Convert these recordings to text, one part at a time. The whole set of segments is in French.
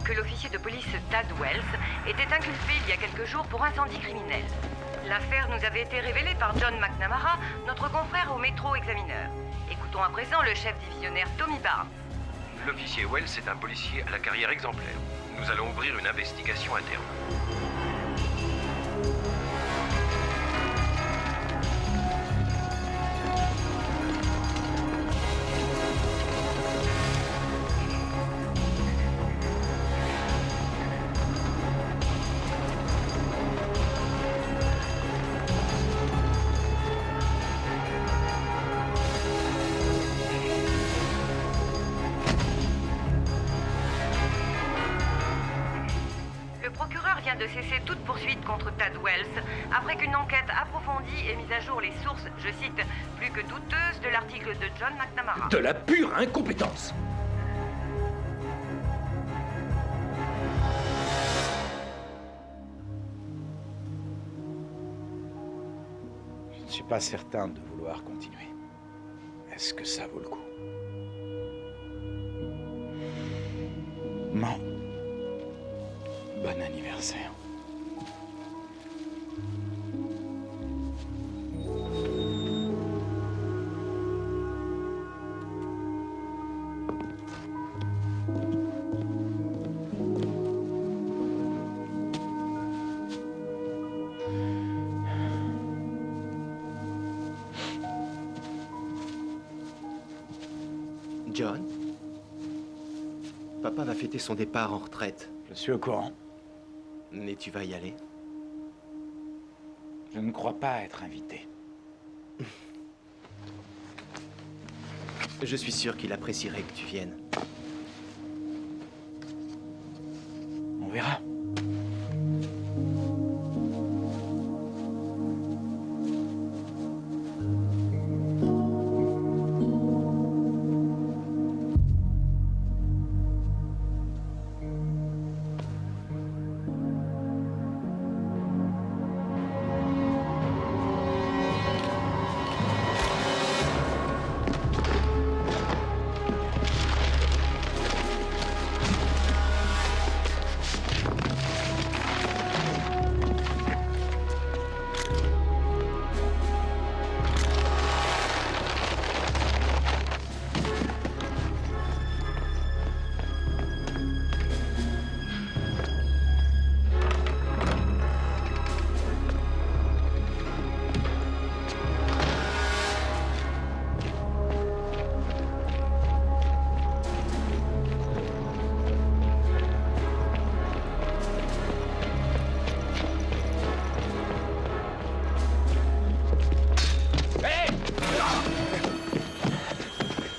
que l'officier de police Tad Wells était inculpé il y a quelques jours pour incendie criminel. L'affaire nous avait été révélée par John McNamara, notre confrère au Métro Examiner. Écoutons à présent le chef divisionnaire Tommy Barnes. L'officier Wells est un policier à la carrière exemplaire. Nous allons ouvrir une investigation interne. De cesser toute poursuite contre Tad Wells après qu'une enquête approfondie ait mis à jour les sources, je cite, plus que douteuses de l'article de John McNamara. De la pure incompétence. Je ne suis pas certain de vouloir continuer. Est-ce que ça vaut le coup? Non. Bon anniversaire. John, papa va fêter son départ en retraite. Je suis au courant. Mais tu vas y aller? Je ne crois pas être invité. Je suis sûr qu'il apprécierait que tu viennes. On verra.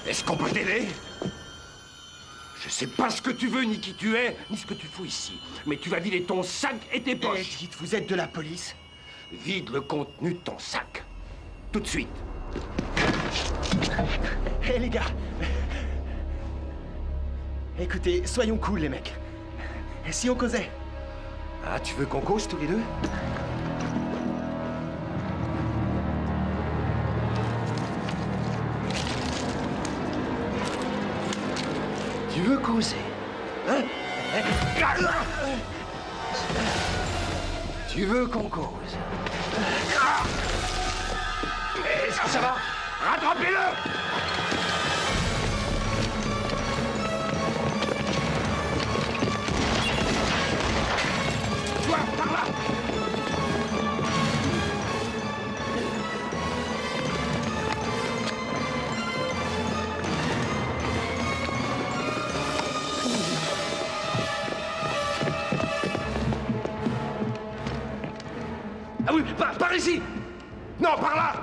Est-ce qu'on peut t'aider? Je sais pas ce que tu veux, ni qui tu es, ni ce que tu fous ici. Mais tu vas vider ton sac et tes poches. Dites, vous êtes de la police? Vide le contenu de ton sac. Tout de suite. Hé les gars! Écoutez, soyons cool les mecs. Et si on causait? Ah, tu veux qu'on cause tous les deux? Tu veux causer? Hein? Tu veux qu'on cause? Est-ce que ça va? Rattrapez-le! Toi, par là! Ah oui, par ici! Non, par là!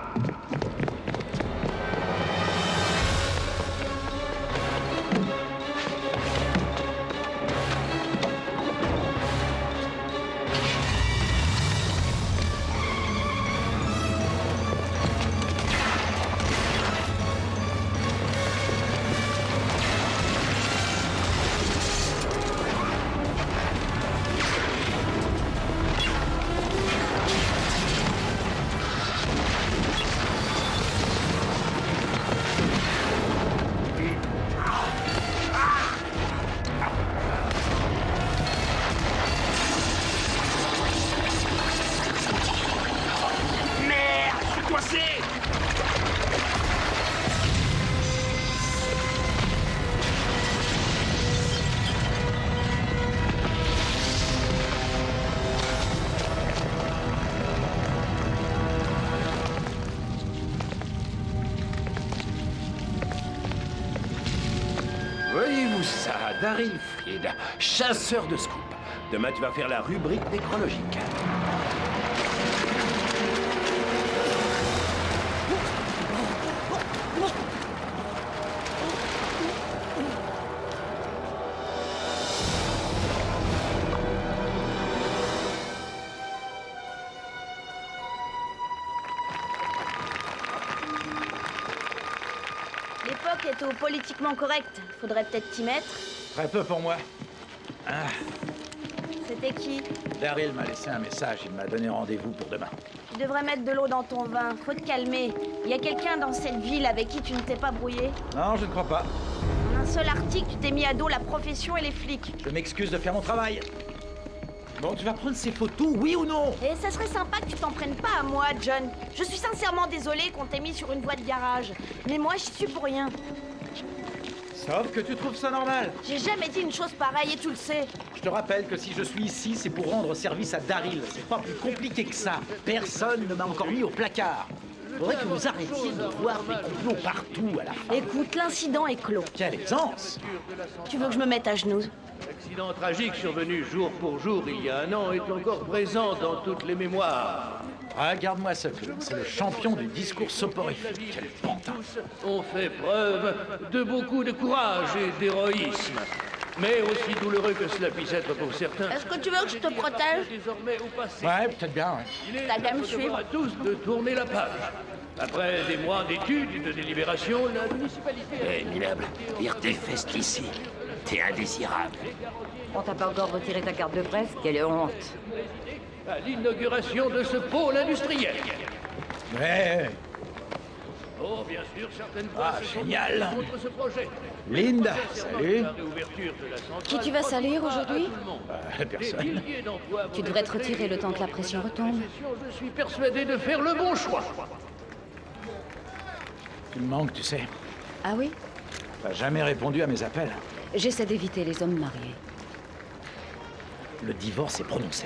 passer! Voyez-vous ça, Daryl Fried, chasseur de scoop. Demain, tu vas faire la rubrique nécrologique. L'époque est au politiquement correct. Faudrait peut-être t'y mettre. Très peu pour moi. C'était qui? Daryl m'a laissé un message, il m'a donné rendez-vous pour demain. Tu devrais mettre de l'eau dans ton vin. Faut te calmer. Y a quelqu'un dans cette ville avec qui tu ne t'es pas brouillé? Non, je ne crois pas. En un seul article, tu t'es mis à dos la profession et les flics. Je m'excuse de faire mon travail. Bon, tu vas prendre ces photos, oui ou non? Et ça serait sympa que tu t'en prennes pas à moi, John. Je suis sincèrement désolée qu'on t'ait mis sur une voie de garage. Mais moi, j'y suis pour rien. Sauf que tu trouves ça normal. J'ai jamais dit une chose pareille et tu le sais. Je te rappelle que si je suis ici, c'est pour rendre service à Daryl. C'est pas plus compliqué que ça. Personne ne m'a encore mis au placard. Faudrait que vous arrêtiez de voir des complots partout à la fin. Écoute, l'incident est clos. Quelle aisance! Tu veux que je me mette à genoux? L'accident tragique survenu jour pour jour il y a un an est encore présent dans toutes les mémoires. Regarde-moi ce clown, c'est le champion du discours soporifique. Quel pantin! On fait preuve de beaucoup de courage et d'héroïsme. Mais aussi douloureux que cela puisse être pour certains. Est-ce que tu veux que je te protège? Désormais au passé. Ouais, peut-être bien, ouais. Il est T'as qu'à me de suivre. à tous de tourner la page. Après des mois d'études et de délibération, la municipalité... Hé, minable, vire tes fesses d'ici. T'es indésirable. On t'a pas encore retiré ta carte de presse? Quelle honte! à l'inauguration de ce pôle industriel. Ouais. Oh, bien sûr, certaines voix se sont génial. élevées contre ce projet. Linda, salut. Réouverture de la centrale Qui tu vas salir aujourd'hui? Personne. Des milliers d'emplois Tu devrais te retirer le temps que la pression retombe. Je suis persuadé de faire le bon choix. Tu me manques, tu sais. Ah oui? T'as jamais répondu à mes appels. J'essaie d'éviter les hommes mariés. Le divorce est prononcé.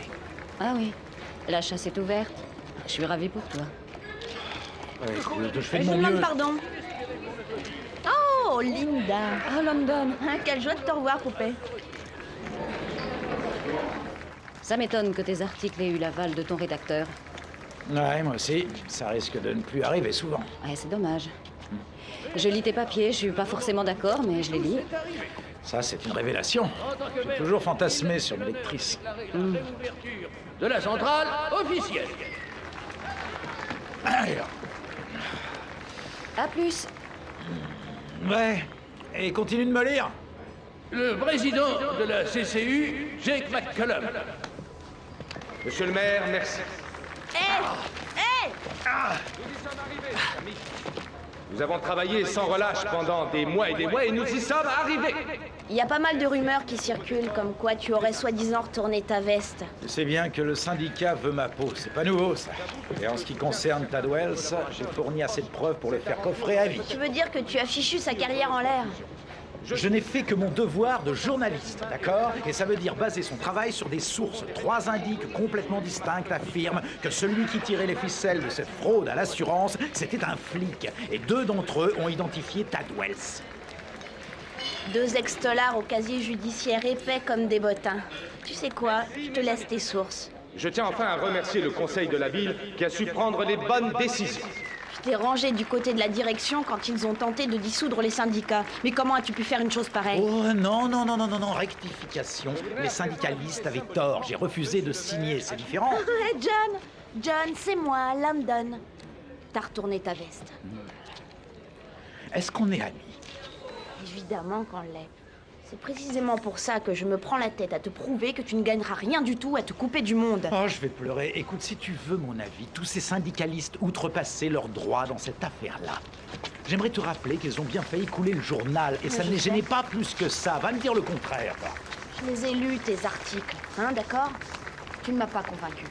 Ah oui? La chasse est ouverte. Je suis ravie pour toi. Ouais, je fais de Je mon demande mieux. pardon. Oh, Linda. Ah, London. Hein, quelle joie de te revoir, poupée. Ça m'étonne que tes articles aient eu l'aval de ton rédacteur. Ouais, moi aussi. Ça risque de ne plus arriver souvent. Ouais, c'est dommage. Je lis tes papiers, je suis pas forcément d'accord, mais je les lis. Ça, c'est une révélation. J'ai toujours fantasmé sur mes lectrices. L'ouverture de la centrale officielle. Alors, À plus. ouais. Et continue de me lire. Le président de la CCU, Jake McCallum. Monsieur le maire, merci. Hé! Nous avons travaillé sans relâche pendant des mois et nous y sommes arrivés. Il y a pas mal de rumeurs qui circulent comme quoi tu aurais soi-disant retourné ta veste. Je sais bien que le syndicat veut ma peau. C'est pas nouveau, ça. Et en ce qui concerne Tad Wells, j'ai fourni assez de preuves pour le faire coffrer à vie. Tu veux dire que tu as fichu sa carrière en l'air? Je n'ai fait que mon devoir de journaliste, d'accord? Et ça veut dire baser son travail sur des sources. 3 indices complètement distincts affirment que celui qui tirait les ficelles de cette fraude à l'assurance, c'était un flic. Et 2 d'entre eux ont identifié Tad Wells. 2 ex-tolards au casier judiciaire épais comme des bottins. Tu sais quoi? Je te laisse tes sources. Je tiens enfin à remercier le conseil de la ville qui a su prendre les bonnes décisions. Tu t'es rangé du côté de la direction quand ils ont tenté de dissoudre les syndicats. Mais comment as-tu pu faire une chose pareille? Oh non, rectification. Les syndicalistes avaient tort. J'ai refusé de signer, c'est différent. Hey, John, c'est moi, London. T'as retourné ta veste. Est-ce qu'on est amis? Évidemment qu'on l'est. C'est précisément pour ça que je me prends la tête à te prouver que tu ne gagneras rien du tout à te couper du monde. Oh, je vais pleurer. Écoute, si tu veux mon avis, tous ces syndicalistes outrepassaient leurs droits dans cette affaire-là. J'aimerais te rappeler qu'ils ont bien failli couler le journal, et ça ne les gênait pas plus que ça. Va me dire le contraire, toi. Je les ai lus, tes articles, hein, d'accord? Tu ne m'as pas convaincu.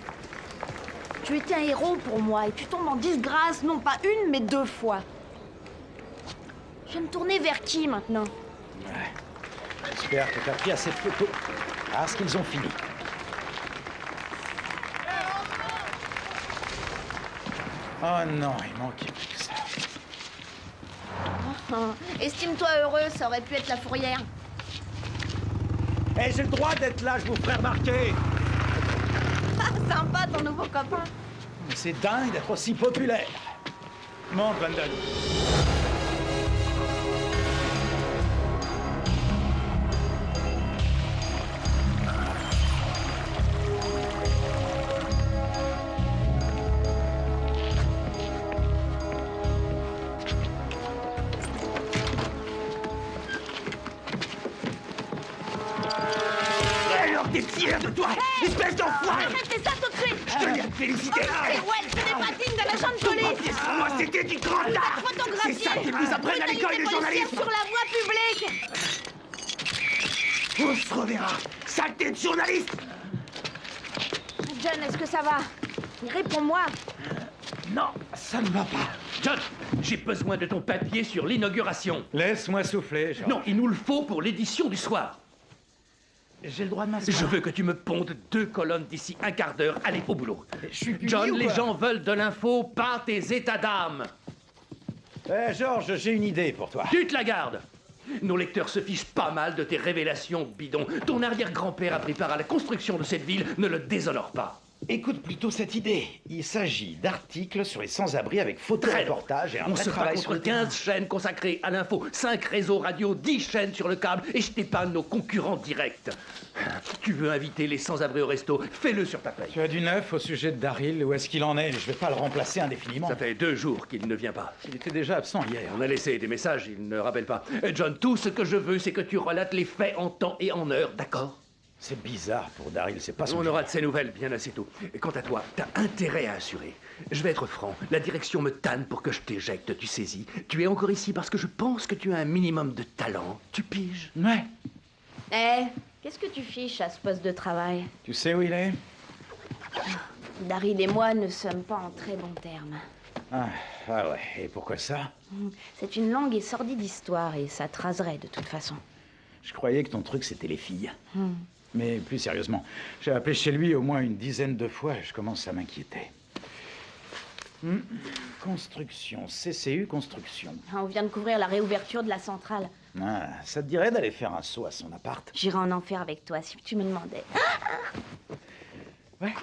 Tu étais un héros pour moi et tu tombes en disgrâce, non pas une, mais 2 fois. Je vais me tourner vers qui maintenant? J'espère que t'as pris assez de photos. Parce qu'ils ont fini. Oh non, il manquait plus que ça. Estime-toi heureux, ça aurait pu être la fourrière. Eh, j'ai le droit d'être là, je vous ferai remarquer. Sympa ton nouveau copain. Mais c'est dingue d'être aussi populaire. Monte, Vandal. Alors t'es fier de toi, espèce d'enfoiré! Arrêtez ça tout de suite! Je te viens de féliciter! Et ouais, ce n'est pas digne d'un agent de police! Moi, c'était du grand art! C'est ça qu'ils nous apprennent à l'école du journalisme! Sur la voie publique! On se reverra! Saleté de journaliste! John, est-ce que ça va? Réponds-moi! Non, ça ne va pas. John, j'ai besoin de ton papier sur l'inauguration. Laisse-moi souffler, George. Non, il nous le faut pour l'édition du soir. J'ai le droit de m'asseoir. Je veux que tu me pondes 2 colonnes d'ici un quart d'heure. Allez, au boulot. Je suis puni John, ou les quoi? gens veulent de l'info, pas tes états d'âme. Eh, George, j'ai une idée pour toi. Tu te la gardes. Nos lecteurs se fichent pas mal de tes révélations bidons. Ton arrière-grand-père a pris part à la construction de cette ville, ne le déshonore pas. Écoute plutôt cette idée. Il s'agit d'articles sur les sans-abri avec photoreportage et un On vrai se bat travail sur contre le terrain. 15 chaînes consacrées à l'info, 5 réseaux radio, 10 chaînes sur le câble, et je t'épargne nos concurrents directs. Tu veux inviter les sans-abri au resto, fais-le sur ta paye. Tu as du neuf au sujet de Daryl. Où est-ce qu'il en est? Je vais pas le remplacer indéfiniment. Ça fait 2 jours qu'il ne vient pas. Il était déjà absent hier. On a laissé des messages, il ne rappelle pas. John, tout ce que je veux, c'est que tu relates les faits en temps et en heure, d'accord? C'est bizarre pour Daryl, c'est pas son On aura genre. de ces nouvelles bien assez tôt. Et quant à toi, t'as intérêt à assurer. Je vais être franc, la direction me tanne pour que je t'éjecte, tu saisis. Tu es encore ici parce que je pense que tu as un minimum de talent. Tu piges? Ouais. Eh, qu'est-ce que tu fiches à ce poste de travail? Tu sais où il est? Daryl et moi ne sommes pas en très bons termes. Ah ouais, et pourquoi ça? C'est une longue et sordide histoire et ça te raserait de toute façon. Je croyais que ton truc c'était les filles. Mais plus sérieusement, j'ai appelé chez lui au moins une dizaine de fois et je commence à m'inquiéter. Construction, CCU Construction. On vient de couvrir la réouverture de la centrale. Ah, ça te dirait d'aller faire un saut à son appart? J'irai en enfer avec toi si tu me demandais. Ouais.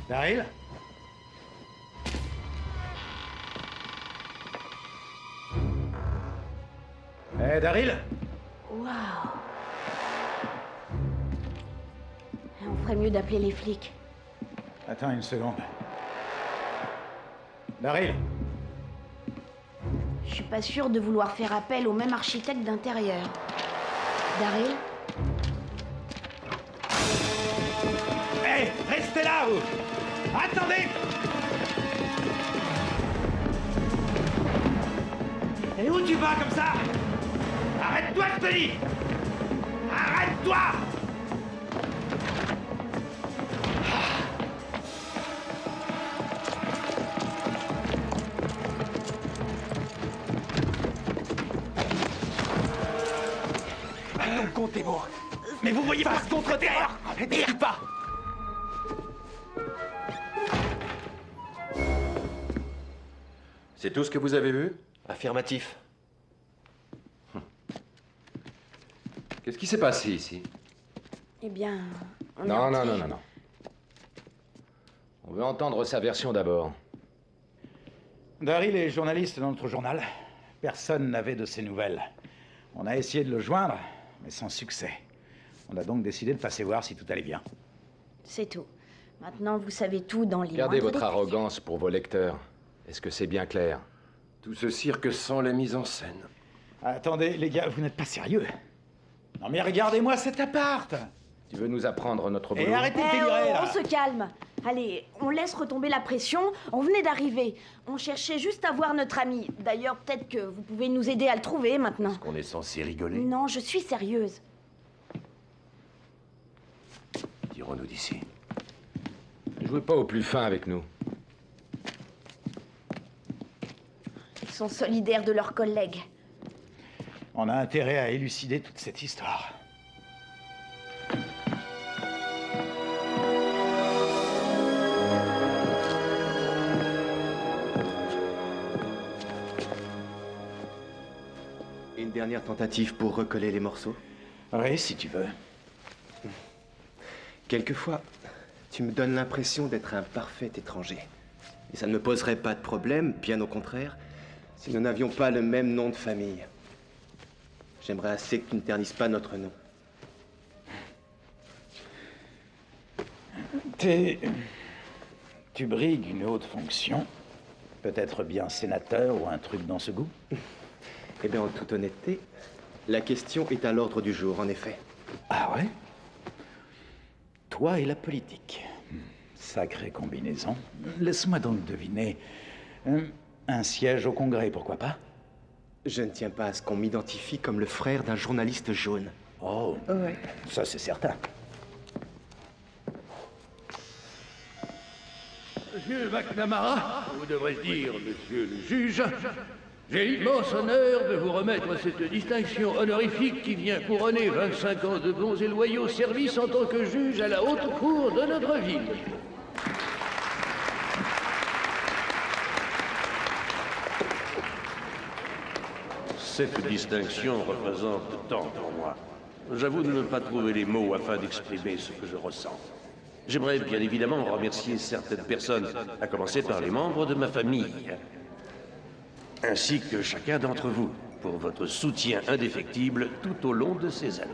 Daryl? Eh, Daryl? Waouh. On ferait mieux d'appeler les flics. Attends une seconde. Daryl? Je suis pas sûre de vouloir faire appel au même architecte d'intérieur. Daryl? Hé, restez là, vous! Attendez! Et où tu vas comme ça? Arrête-toi, je te dis! Arrête-toi! Comptez-vous. Mais vous voyez pas ce contre-terre. N'écris pas. C'est tout ce que vous avez vu? Affirmatif. Qu'est-ce qui s'est passé ici? Eh bien... on Non, a non, pris- non, non, non. On veut entendre sa version d'abord. Daryl est journaliste dans notre journal. Personne n'avait de ses nouvelles. On a essayé de le joindre, mais sans succès. On a donc décidé de passer voir si tout allait bien. C'est tout. Maintenant, vous savez tout dans les Gardez moindres votre détails. arrogance pour vos lecteurs. Est-ce que c'est bien clair? Tout ce cirque sans la mise en scène. Attendez, les gars, vous n'êtes pas sérieux. Non mais regardez-moi cet appart. Tu veux nous apprendre notre boulot? Et arrêtez de Eh, délirer, là. on se calme. Allez, on laisse retomber la pression. On venait d'arriver. On cherchait juste à voir notre ami. D'ailleurs, peut-être que vous pouvez nous aider à le trouver maintenant. On est censé rigoler. Non, je suis sérieuse. Tirons-nous d'ici. Jouez pas au plus fin avec nous. Ils sont solidaires de leurs collègues. On a intérêt à élucider toute cette histoire. Une dernière tentative pour recoller les morceaux. Oui, si tu veux. Quelquefois, tu me donnes l'impression d'être un parfait étranger. Et ça ne me poserait pas de problème, bien au contraire, si nous n'avions pas le même nom de famille. J'aimerais assez que tu ne ternisses pas notre nom. Tu brigues une haute fonction. Peut-être bien sénateur ou un truc dans ce goût. Eh bien, en toute honnêteté, la question est à l'ordre du jour, en effet. Ah ouais? Toi et la politique. Sacrée combinaison. Laisse-moi donc deviner. Un siège au Congrès, pourquoi pas? Je ne tiens pas à ce qu'on m'identifie comme le frère d'un journaliste jaune. Oh, Ouais. ça c'est certain. Monsieur McNamara, vous devrez dire, monsieur le juge, j'ai l'immense honneur de vous remettre cette distinction honorifique qui vient couronner 25 ans de bons et loyaux services en tant que juge à la haute cour de notre ville. Cette distinction représente tant pour moi. J'avoue de ne pas trouver les mots afin d'exprimer ce que je ressens. J'aimerais bien évidemment remercier certaines personnes, à commencer par les membres de ma famille, ainsi que chacun d'entre vous, pour votre soutien indéfectible tout au long de ces années.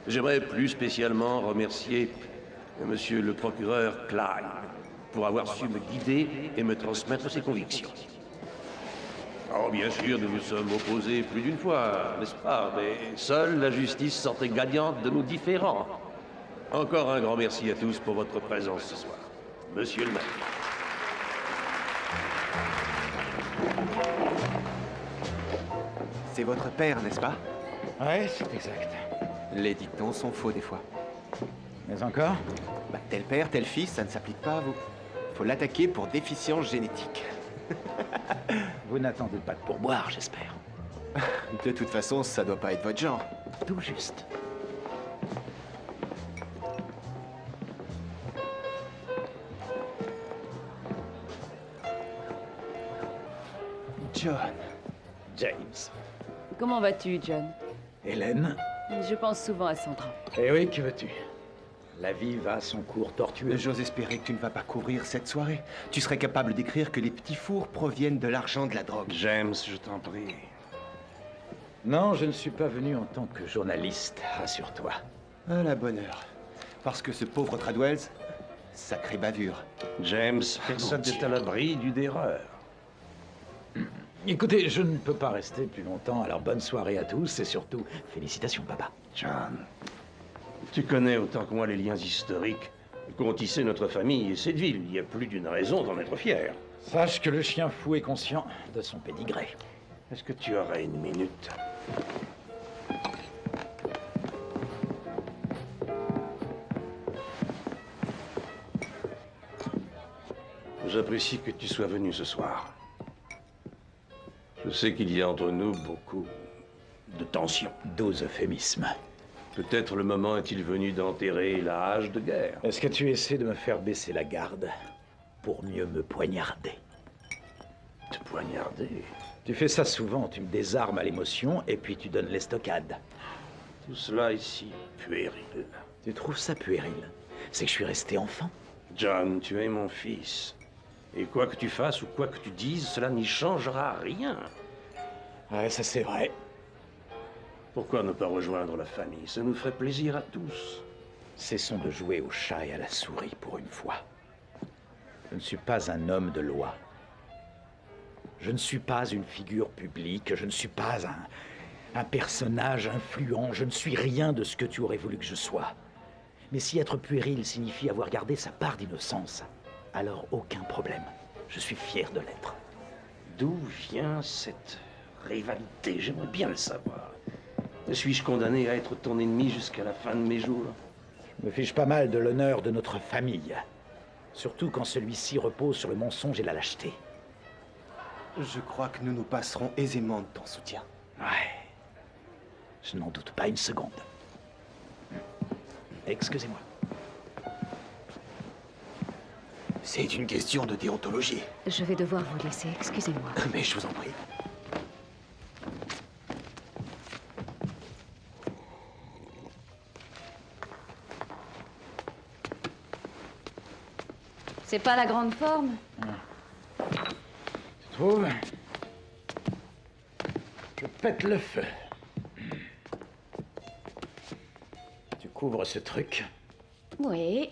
J'aimerais plus spécialement remercier monsieur le procureur Klein pour avoir su me guider et me transmettre ses convictions. Oh, bien sûr, nous nous sommes opposés plus d'une fois, n'est-ce pas? Mais seule la justice sortait gagnante de nos différends. Encore un grand merci à tous pour votre présence ce soir. Monsieur le maire. C'est votre père, n'est-ce pas? Ouais, c'est exact. Les dictons sont faux des fois. Mais encore? Bah, tel père, tel fils, ça ne s'applique pas à vous. Faut l'attaquer pour déficience génétique. Vous n'attendez pas de pourboire, j'espère. De toute façon, ça doit pas être votre genre. Tout juste. John. James. Comment vas-tu, John? Hélène. Je pense souvent à Sandra. Eh oui, que veux-tu? La vie va à son cours tortueux. J'ose espérer que tu ne vas pas couvrir cette soirée. Tu serais capable d'écrire que les petits fours proviennent de l'argent de la drogue. James, je t'en prie. Non, je ne suis pas venu en tant que journaliste, rassure-toi. À la bonne heure. Parce que ce pauvre Tradwells, sacrée bavure. James, personne n'est à l'abri d'une erreur. Écoutez, je ne peux pas rester plus longtemps, alors bonne soirée à tous et surtout, félicitations, papa. John, tu connais autant que moi les liens historiques qu'ont tissé notre famille et cette ville. Il y a plus d'une raison d'en être fier. Sache que le chien fou est conscient de son pédigré. Est-ce que tu aurais une minute? J'apprécie que tu sois venu ce soir. Je sais qu'il y a entre nous beaucoup de tension. 12 euphémismes. Peut-être le moment est-il venu d'enterrer la hache de guerre. Est-ce que tu essaies de me faire baisser la garde pour mieux me poignarder? Te poignarder? Tu fais ça souvent, tu me désarmes à l'émotion et puis tu donnes l'estocade. Tout cela est si puéril. Tu trouves ça puéril? C'est que je suis resté enfant. John, tu es mon fils. Et quoi que tu fasses ou quoi que tu dises, cela n'y changera rien. Ouais, ça c'est vrai. Pourquoi ne pas rejoindre la famille? Ça nous ferait plaisir à tous. Cessons de jouer au chat et à la souris pour une fois. Je ne suis pas un homme de loi. Je ne suis pas une figure publique, je ne suis pas un personnage influent, je ne suis rien de ce que tu aurais voulu que je sois. Mais si être puéril signifie avoir gardé sa part d'innocence, alors aucun problème. Je suis fier de l'être. D'où vient cette rivalité? J'aimerais bien le savoir. Suis-je condamné à être ton ennemi jusqu'à la fin de mes jours? Je me fiche pas mal de l'honneur de notre famille. Surtout quand celui-ci repose sur le mensonge et la lâcheté. Je crois que nous nous passerons aisément de ton soutien. Ouais. Je n'en doute pas une seconde. Excusez-moi. C'est une question de déontologie. Je vais devoir vous laisser, excusez-moi. Mais je vous en prie. C'est pas la grande forme? Tu trouves? Je pète le feu. Tu couvres ce truc? Oui.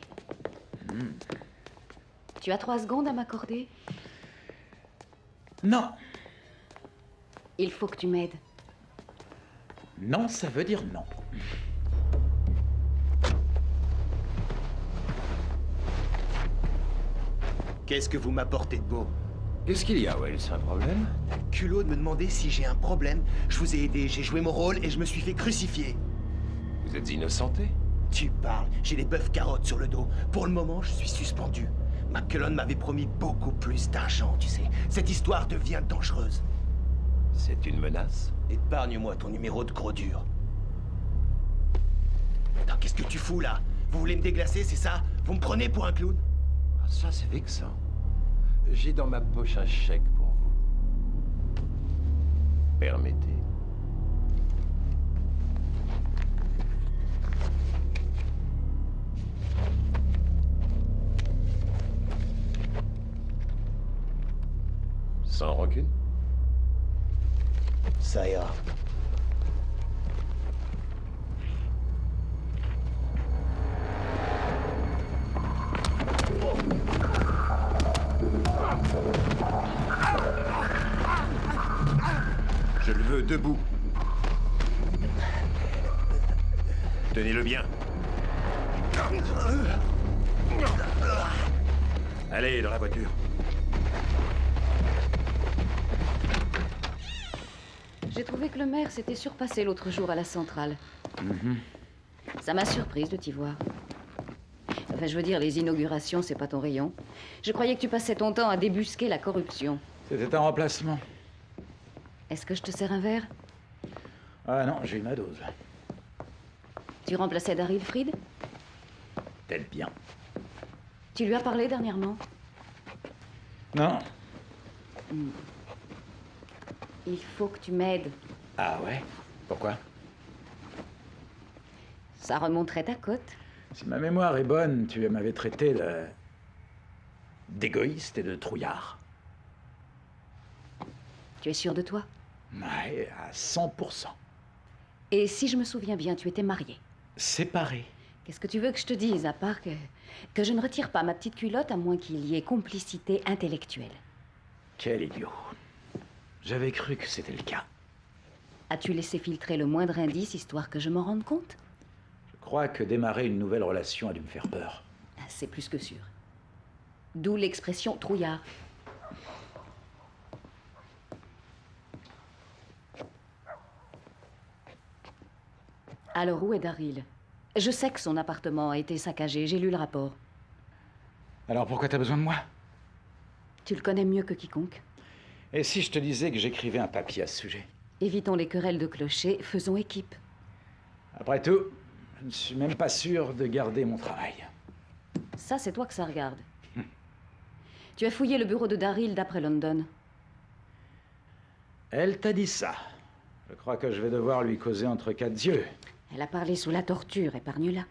Tu as 3 secondes à m'accorder? Non. Il faut que tu m'aides. Non, ça veut dire non. Qu'est-ce que vous m'apportez de beau? Qu'est-ce qu'il y a, Wells? Un problème? Culot de me demander si j'ai un problème. Je vous ai aidé, j'ai joué mon rôle et je me suis fait crucifier. Vous êtes innocenté? Tu parles, j'ai les bœufs carottes sur le dos. Pour le moment, je suis suspendu. McClellan m'avait promis beaucoup plus d'argent, tu sais. Cette histoire devient dangereuse. C'est une menace? Épargne-moi ton numéro de gros dur. Attends, qu'est-ce que tu fous là? Vous voulez me déglacer, c'est ça? Vous me prenez pour un clown? Ah, ça, c'est vexant. J'ai dans ma poche un chèque pour vous. Permettez. Sans rancune? Ça ira. Je le veux debout. Tenez-le bien. Allez, dans la voiture. J'ai trouvé que le maire s'était surpassé l'autre jour à la centrale. Ça m'a surprise de t'y voir. Enfin, je veux dire, les inaugurations, c'est pas ton rayon. Je croyais que tu passais ton temps à débusquer la corruption. C'était un remplacement. Est-ce que je te sers un verre? Ah non, j'ai eu ma dose. Tu remplaçais Daryl Fried? Peut-être bien. Tu lui as parlé dernièrement? Non. Il faut que tu m'aides. Ah ouais? Pourquoi? Ça remonterait ta cote. Si ma mémoire est bonne, tu m'avais traité d'égoïste et de trouillard. Tu es sûr de toi? Ouais, à 100%. Et si je me souviens bien, tu étais marié. Séparé. Qu'est-ce que tu veux que je te dise, à part que je ne retire pas ma petite culotte à moins qu'il y ait complicité intellectuelle? Quel idiot. J'avais cru que c'était le cas. As-tu laissé filtrer le moindre indice, histoire que je m'en rende compte? Je crois que démarrer une nouvelle relation a dû me faire peur. C'est plus que sûr. D'où l'expression trouillard. Alors, où est Daryl? Je sais que son appartement a été saccagé, j'ai lu le rapport. Alors pourquoi t'as besoin de moi? Tu le connais mieux que quiconque. Et si je te disais que j'écrivais un papier à ce sujet? Évitons les querelles de clocher, faisons équipe. Après tout, je ne suis même pas sûr de garder mon travail. Ça, c'est toi que ça regarde. Tu as fouillé le bureau de Daryl d'après London. Elle t'a dit ça. Je crois que je vais devoir lui causer entre quatre yeux. Elle a parlé sous la torture, épargne-la.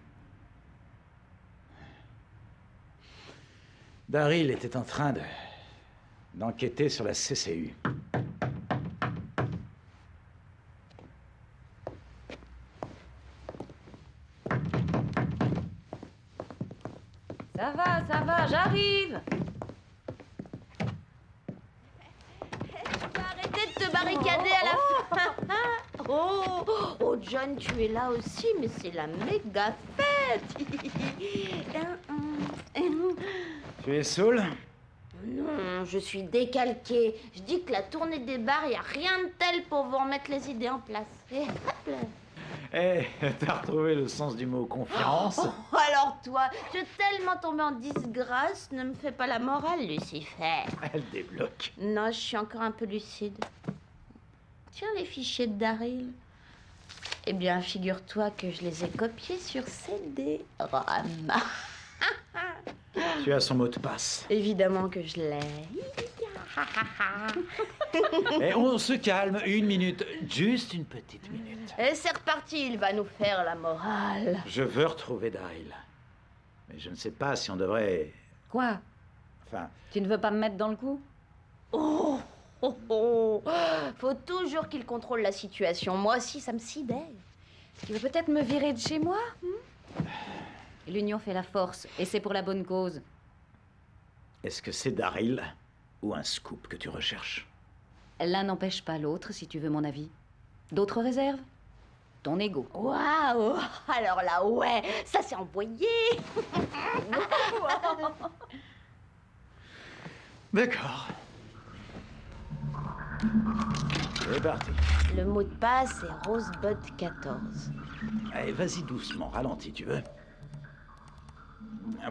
Daryl était en train d'enquêter sur la CCU. Ça va, j'arrive. Tu vas arrêter de te barricader à la fin. Oh, John, tu es là aussi, mais c'est la méga fête. Tu es saoul? Non, je suis décalquée. Je dis que la tournée des bars, y a rien de tel pour vous remettre les idées en place. Et hop là. Eh, t'as retrouvé le sens du mot confiance? Oh, alors toi, je suis tellement tombée en disgrâce, ne me fais pas la morale, Lucifer. Elle débloque. Non, je suis encore un peu lucide. Tiens, les fichiers de Daryl. Eh bien, figure-toi que je les ai copiés sur CD-ROM. Tu as son mot de passe. Évidemment que je l'ai. Et on se calme, 1 minute, juste une petite minute. Et c'est reparti, il va nous faire la morale. Je veux retrouver Daryl. Mais je ne sais pas si on devrait... Quoi? Enfin, Tu ne veux pas me mettre dans le coup? Oh. Faut toujours qu'il contrôle la situation. Moi aussi, ça me sidère. Tu veux peut-être me virer de chez moi? L'union fait la force, et c'est pour la bonne cause. est-ce que c'est Daryl ou un scoop que tu recherches? L'un n'empêche pas l'autre, si tu veux mon avis. D'autres réserves? Ton ego. Waouh! Alors là, ouais, ça s'est envoyé! D'accord. C'est parti. Le mot de passe est Rosebud 14. Allez, vas-y doucement, ralentis, tu veux?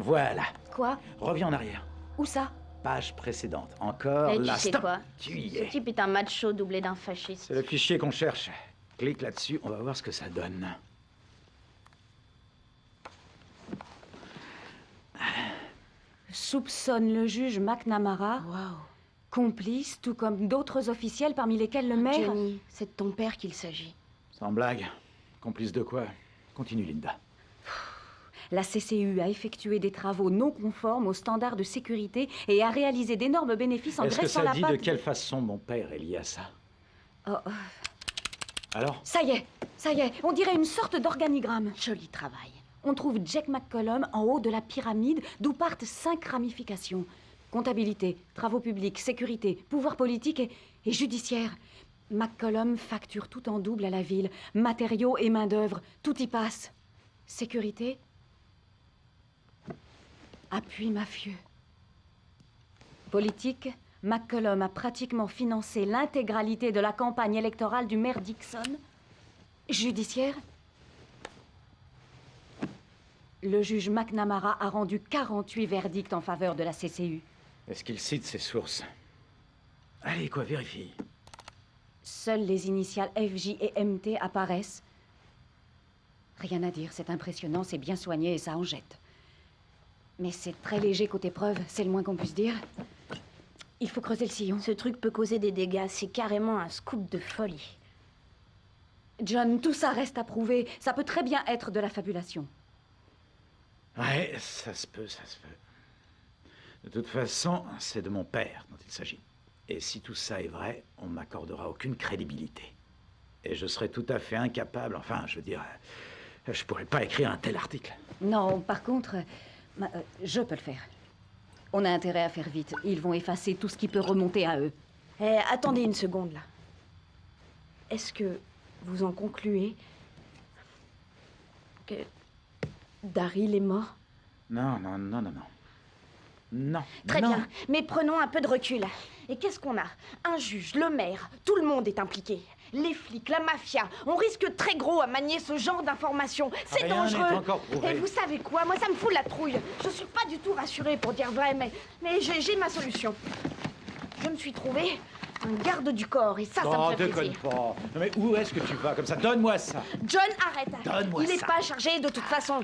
Voilà. Quoi? Reviens en arrière. Où ça? Page précédente. Encore Et tu là. sais Stop. quoi? Tu y Ce es. type est un macho doublé d'un fasciste. C'est le fichier qu'on cherche. Clique là-dessus, on va voir ce que ça donne. Soupçonne le juge McNamara, Waouh! complice, tout comme d'autres officiels parmi lesquels le maire... Johnny, c'est de ton père qu'il s'agit. Sans blague. Complice de quoi? Continue, Linda. La CCU a effectué des travaux non conformes aux standards de sécurité et a réalisé d'énormes bénéfices en Est-ce que graissant ça la dit patte... de quelle façon mon père est lié à ça? Oh, Alors? ça y est, on dirait une sorte d'organigramme. Joli travail. On trouve Jack McCollum en haut de la pyramide, d'où partent 5 ramifications. Comptabilité, travaux publics, sécurité, pouvoir politique et judiciaire. McCollum facture tout en double à la ville. Matériaux et main-d'œuvre, tout y passe. Sécurité, appui mafieux. Politique, McCollum a pratiquement financé l'intégralité de la campagne électorale du maire Dixon. Judiciaire, le juge McNamara a rendu 48 verdicts en faveur de la CCU. Est-ce qu'il cite ses sources? Allez, quoi, vérifie. Seules les initiales FJ et MT apparaissent. Rien à dire, c'est impressionnant, c'est bien soigné et ça en jette. Mais c'est très léger côté preuve, c'est le moins qu'on puisse dire. Il faut creuser le sillon. Ce truc peut causer des dégâts, c'est carrément un scoop de folie. John, tout ça reste à prouver. Ça peut très bien être de la fabulation. Ouais, ça se peut, ça se peut. De toute façon, c'est de mon père dont il s'agit. Et si tout ça est vrai, on ne m'accordera aucune crédibilité. Et je serais tout à fait incapable, enfin, je veux dire, je pourrais pas écrire un tel article. Non, par contre, je peux le faire. On a intérêt à faire vite. Ils vont effacer tout ce qui peut remonter à eux. Eh, attendez une seconde, là. Est-ce que vous en concluez que Daryl est mort? Non, non, non, non, non. Non. Très non. bien, mais prenons un peu de recul. Et qu'est-ce qu'on a? Un juge, le maire, tout le monde est impliqué. Les flics, la mafia, on risque très gros à manier ce genre d'informations. C'est Rien dangereux. n'est encore prouvé. Et vous savez quoi? Moi, ça me fout la trouille. Je suis pas du tout rassurée pour dire vrai, mais j'ai ma solution. Je me suis trouvé un garde du corps et ça Oh, me fait déconne plaisir. pas. Non, mais où est-ce que tu vas comme ça? Donne-moi ça. John, arrête. Donne-moi Il est ça. pas chargé de toute façon.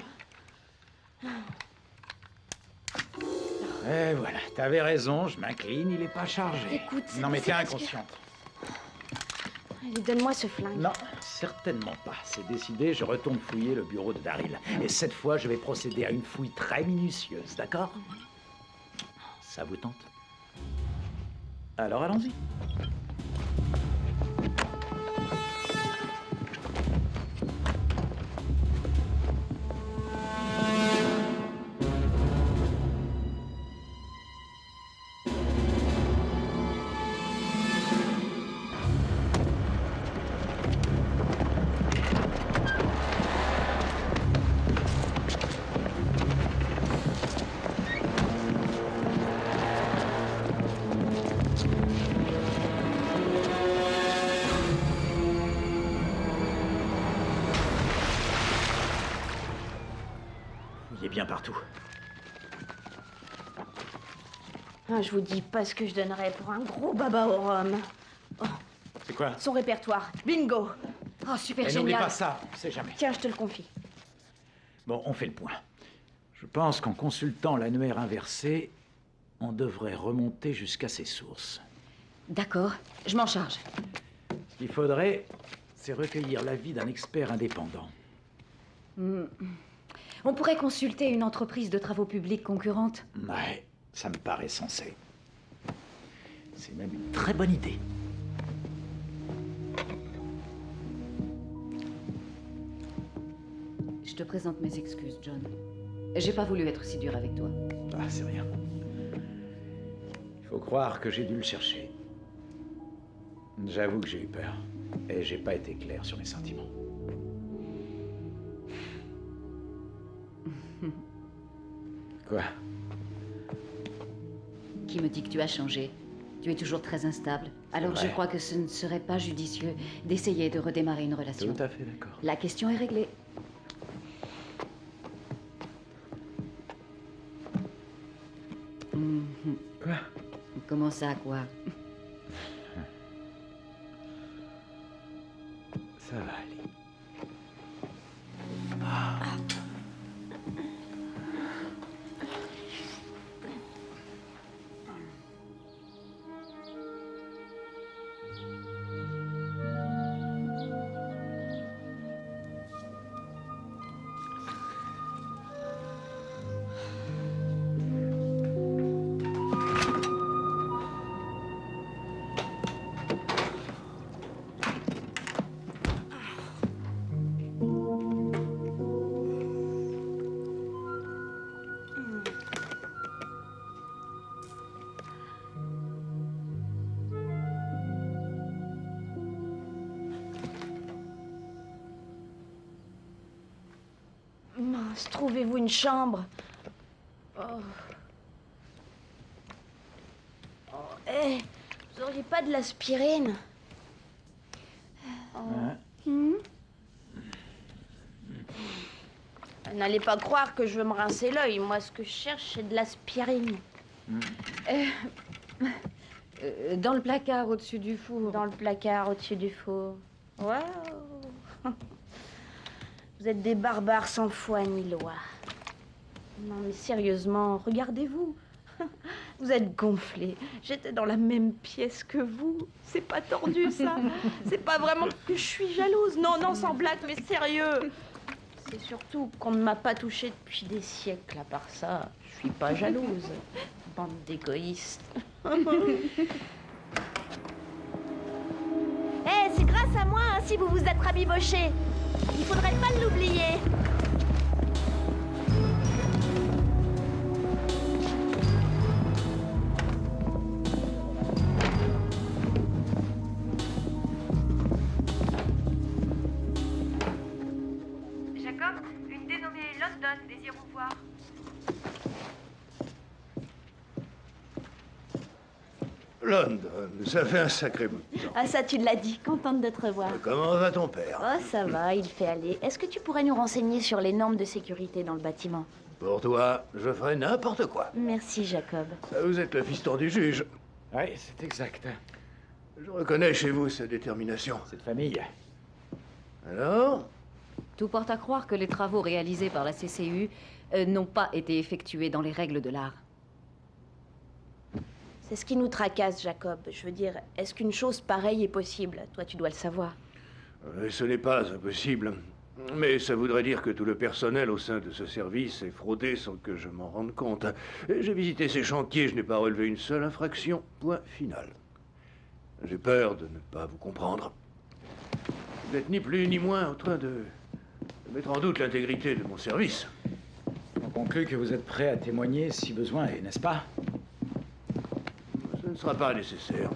Et voilà, t'avais raison, je m'incline, il est pas chargé. Écoute, non mais c'est t'es parce que- inconsciente. Allez, donne-moi ce flingue. Non, certainement pas. C'est décidé, je retourne fouiller le bureau de Daryl. Et cette fois, je vais procéder à une fouille très minutieuse, d'accord? Ça vous tente? Alors allons-y. Il est bien partout. Ah, je vous dis pas ce que je donnerais pour un gros baba au rhum. Oh, C'est quoi? son répertoire. Bingo. Oh, super Et n'oublie génial. pas ça, on sait jamais. Tiens, je te le confie. Bon, on fait le point. Je pense qu'en consultant l'annuaire inversé, on devrait remonter jusqu'à ses sources. D'accord, je m'en charge. Ce qu'il faudrait, c'est recueillir l'avis d'un expert indépendant. On pourrait consulter une entreprise de travaux publics concurrente. Ouais, ça me paraît sensé. C'est même une très bonne idée. Je te présente mes excuses, John. J'ai pas voulu être si dur avec toi. Ah, c'est rien. Il faut croire que j'ai dû le chercher. J'avoue que j'ai eu peur. Et j'ai pas été clair sur mes sentiments. Quoi? Qui me dit que tu as changé? Tu es toujours très instable. Alors je vrai. crois que ce ne serait pas judicieux d'essayer de redémarrer une relation. Tout à fait d'accord. La question est réglée. Quoi? Comment ça, quoi? Ça va aller. Mince, trouvez-vous une chambre? Oh. Oh, hé, vous auriez pas de l'aspirine? N'allez pas croire que je veux me rincer l'œil. Moi, ce que je cherche, c'est de l'aspirine. Dans le placard au-dessus du four. Dans le placard, au-dessus du four. Waouh! Vous êtes des barbares sans foi ni loi. Non, mais sérieusement, regardez-vous. Vous êtes gonflés. J'étais dans la même pièce que vous. C'est pas tordu, ça. C'est pas vraiment que je suis jalouse. Non, non, sans blague, mais sérieux. C'est surtout qu'on ne m'a pas touchée depuis des siècles. À part ça, je suis pas jalouse. Bande d'égoïstes. C'est grâce à moi hein, si vous vous êtes rabiboché. Il faudrait pas l'oublier. Jacob, une dénommée London désire vous voir. London, ça fait un sacré bout de temps. Ah ça, tu l'as dit. Contente de te revoir. Comment va ton père? Oh, ça va, il fait aller. Est-ce que tu pourrais nous renseigner sur les normes de sécurité dans le bâtiment? Pour toi, je ferai n'importe quoi. Merci, Jacob. Vous êtes le fiston du juge. Oui, c'est exact. Je reconnais chez vous sa détermination. Cette famille. Alors? Tout porte à croire que les travaux réalisés par la CCU n'ont pas été effectués dans les règles de l'art. C'est ce qui nous tracasse, Jacob. Je veux dire, est-ce qu'une chose pareille est possible? Toi, tu dois le savoir. Ce n'est pas impossible. Mais ça voudrait dire que tout le personnel au sein de ce service est fraudé sans que je m'en rende compte. J'ai visité ces chantiers, je n'ai pas relevé une seule infraction. Point final. J'ai peur de ne pas vous comprendre. Vous n'êtes ni plus ni moins en train de mettre en doute l'intégrité de mon service. On conclut que vous êtes prêt à témoigner si besoin est, n'est-ce pas? Ce ne sera pas nécessaire.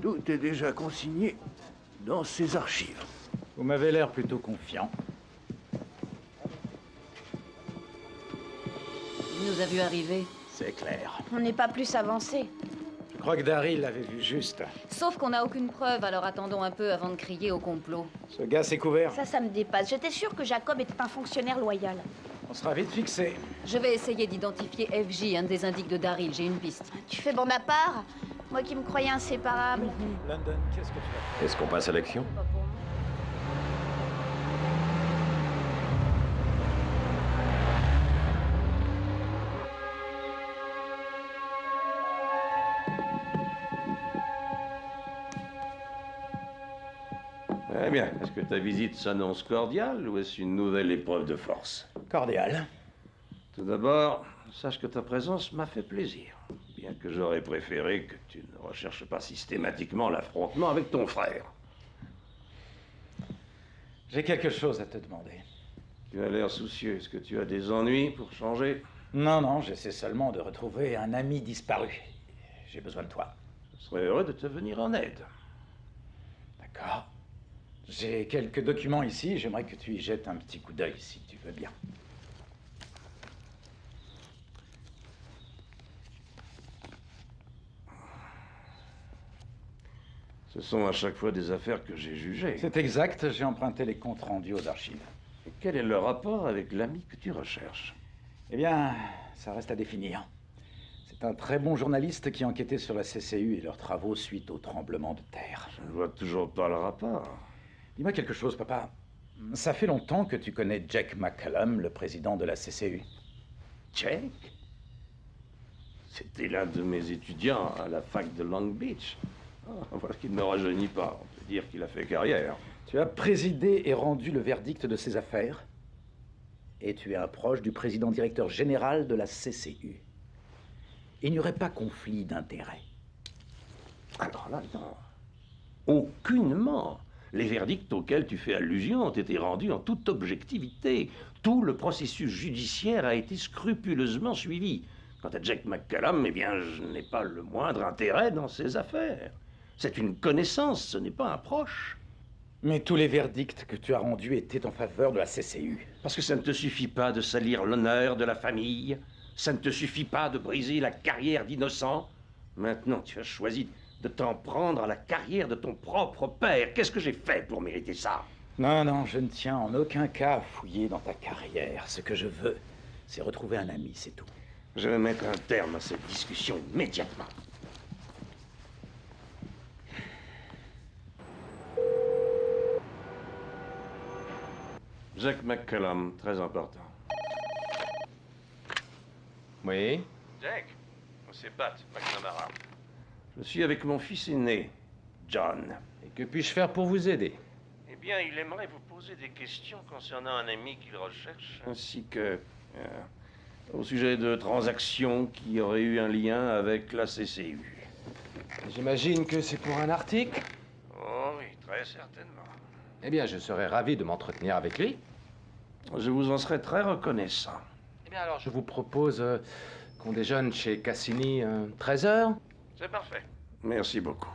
Tout est déjà consigné dans ces archives. Vous m'avez l'air plutôt confiant. Il nous a vu arriver. C'est clair. On n'est pas plus avancé. Je crois que Daryl l'avait vu juste. Sauf qu'on n'a aucune preuve, alors attendons un peu avant de crier au complot. Ce gars s'est couvert. Ça me dépasse. J'étais sûre que Jacob était un fonctionnaire loyal. On sera vite fixé. Je vais essayer d'identifier FJ, un des indices de Daryl. J'ai une piste. Tu fais bon à part? Moi qui me croyais inséparable. London, qu'est-ce que tu as fait? Est-ce qu'on passe à l'action? Pas pour moi. Eh bien, est-ce que ta visite s'annonce cordiale ou est-ce une nouvelle épreuve de force? Cordial. Tout d'abord, sache que ta présence m'a fait plaisir. Bien que j'aurais préféré que tu ne recherches pas systématiquement l'affrontement avec ton frère. J'ai quelque chose à te demander. Tu as l'air soucieux. Est-ce que tu as des ennuis pour changer? Non, j'essaie seulement de retrouver un ami disparu. J'ai besoin de toi. Je serais heureux de te venir en aide. D'accord. J'ai quelques documents ici, j'aimerais que tu y jettes un petit coup d'œil si tu veux bien. Ce sont à chaque fois des affaires que j'ai jugées. C'est exact, j'ai emprunté les comptes rendus aux archives. Et quel est le rapport avec l'ami que tu recherches? Eh bien, ça reste à définir. C'est un très bon journaliste qui enquêtait sur la CCU et leurs travaux suite au tremblement de terre. Je ne vois toujours pas le rapport. Dis-moi quelque chose, papa. Ça fait longtemps que tu connais Jack McCallum, le président de la CCU. Jack? C'était l'un de mes étudiants à la fac de Long Beach. Voilà qu'il ne me rajeunit pas. On peut dire qu'il a fait carrière. Tu as présidé et rendu le verdict de ces affaires. Et tu es un proche du président directeur général de la CCU. Il n'y aurait pas conflit d'intérêts. Alors là, non. Aucunement. Les verdicts auxquels tu fais allusion ont été rendus en toute objectivité. Tout le processus judiciaire a été scrupuleusement suivi. Quant à Jack McCallum, eh bien, je n'ai pas le moindre intérêt dans ces affaires. C'est une connaissance, ce n'est pas un proche. Mais tous les verdicts que tu as rendus étaient en faveur de la CCU. Parce que ça ne te suffit pas de salir l'honneur de la famille. Ça ne te suffit pas de briser la carrière d'innocents. Maintenant, tu as choisi de t'en prendre à la carrière de ton propre père. Qu'est-ce que j'ai fait pour mériter ça? Non, je ne tiens en aucun cas à fouiller dans ta carrière. Ce que je veux, c'est retrouver un ami, c'est tout. Je vais mettre un terme à cette discussion immédiatement. Jack McCallum, très important. Oui? Jack, c'est Pat McNamara. Je suis avec mon fils aîné, John. Et que puis-je faire pour vous aider? Eh bien, il aimerait vous poser des questions concernant un ami qu'il recherche, ainsi que au sujet de transactions qui auraient eu un lien avec la CCU. J'imagine que c'est pour un article? Oh oui, très certainement. Eh bien, je serais ravi de m'entretenir avec lui. Je vous en serais très reconnaissant. Eh bien, alors, je vous propose qu'on déjeune chez Cassini 13 heures. C'est parfait. Merci beaucoup.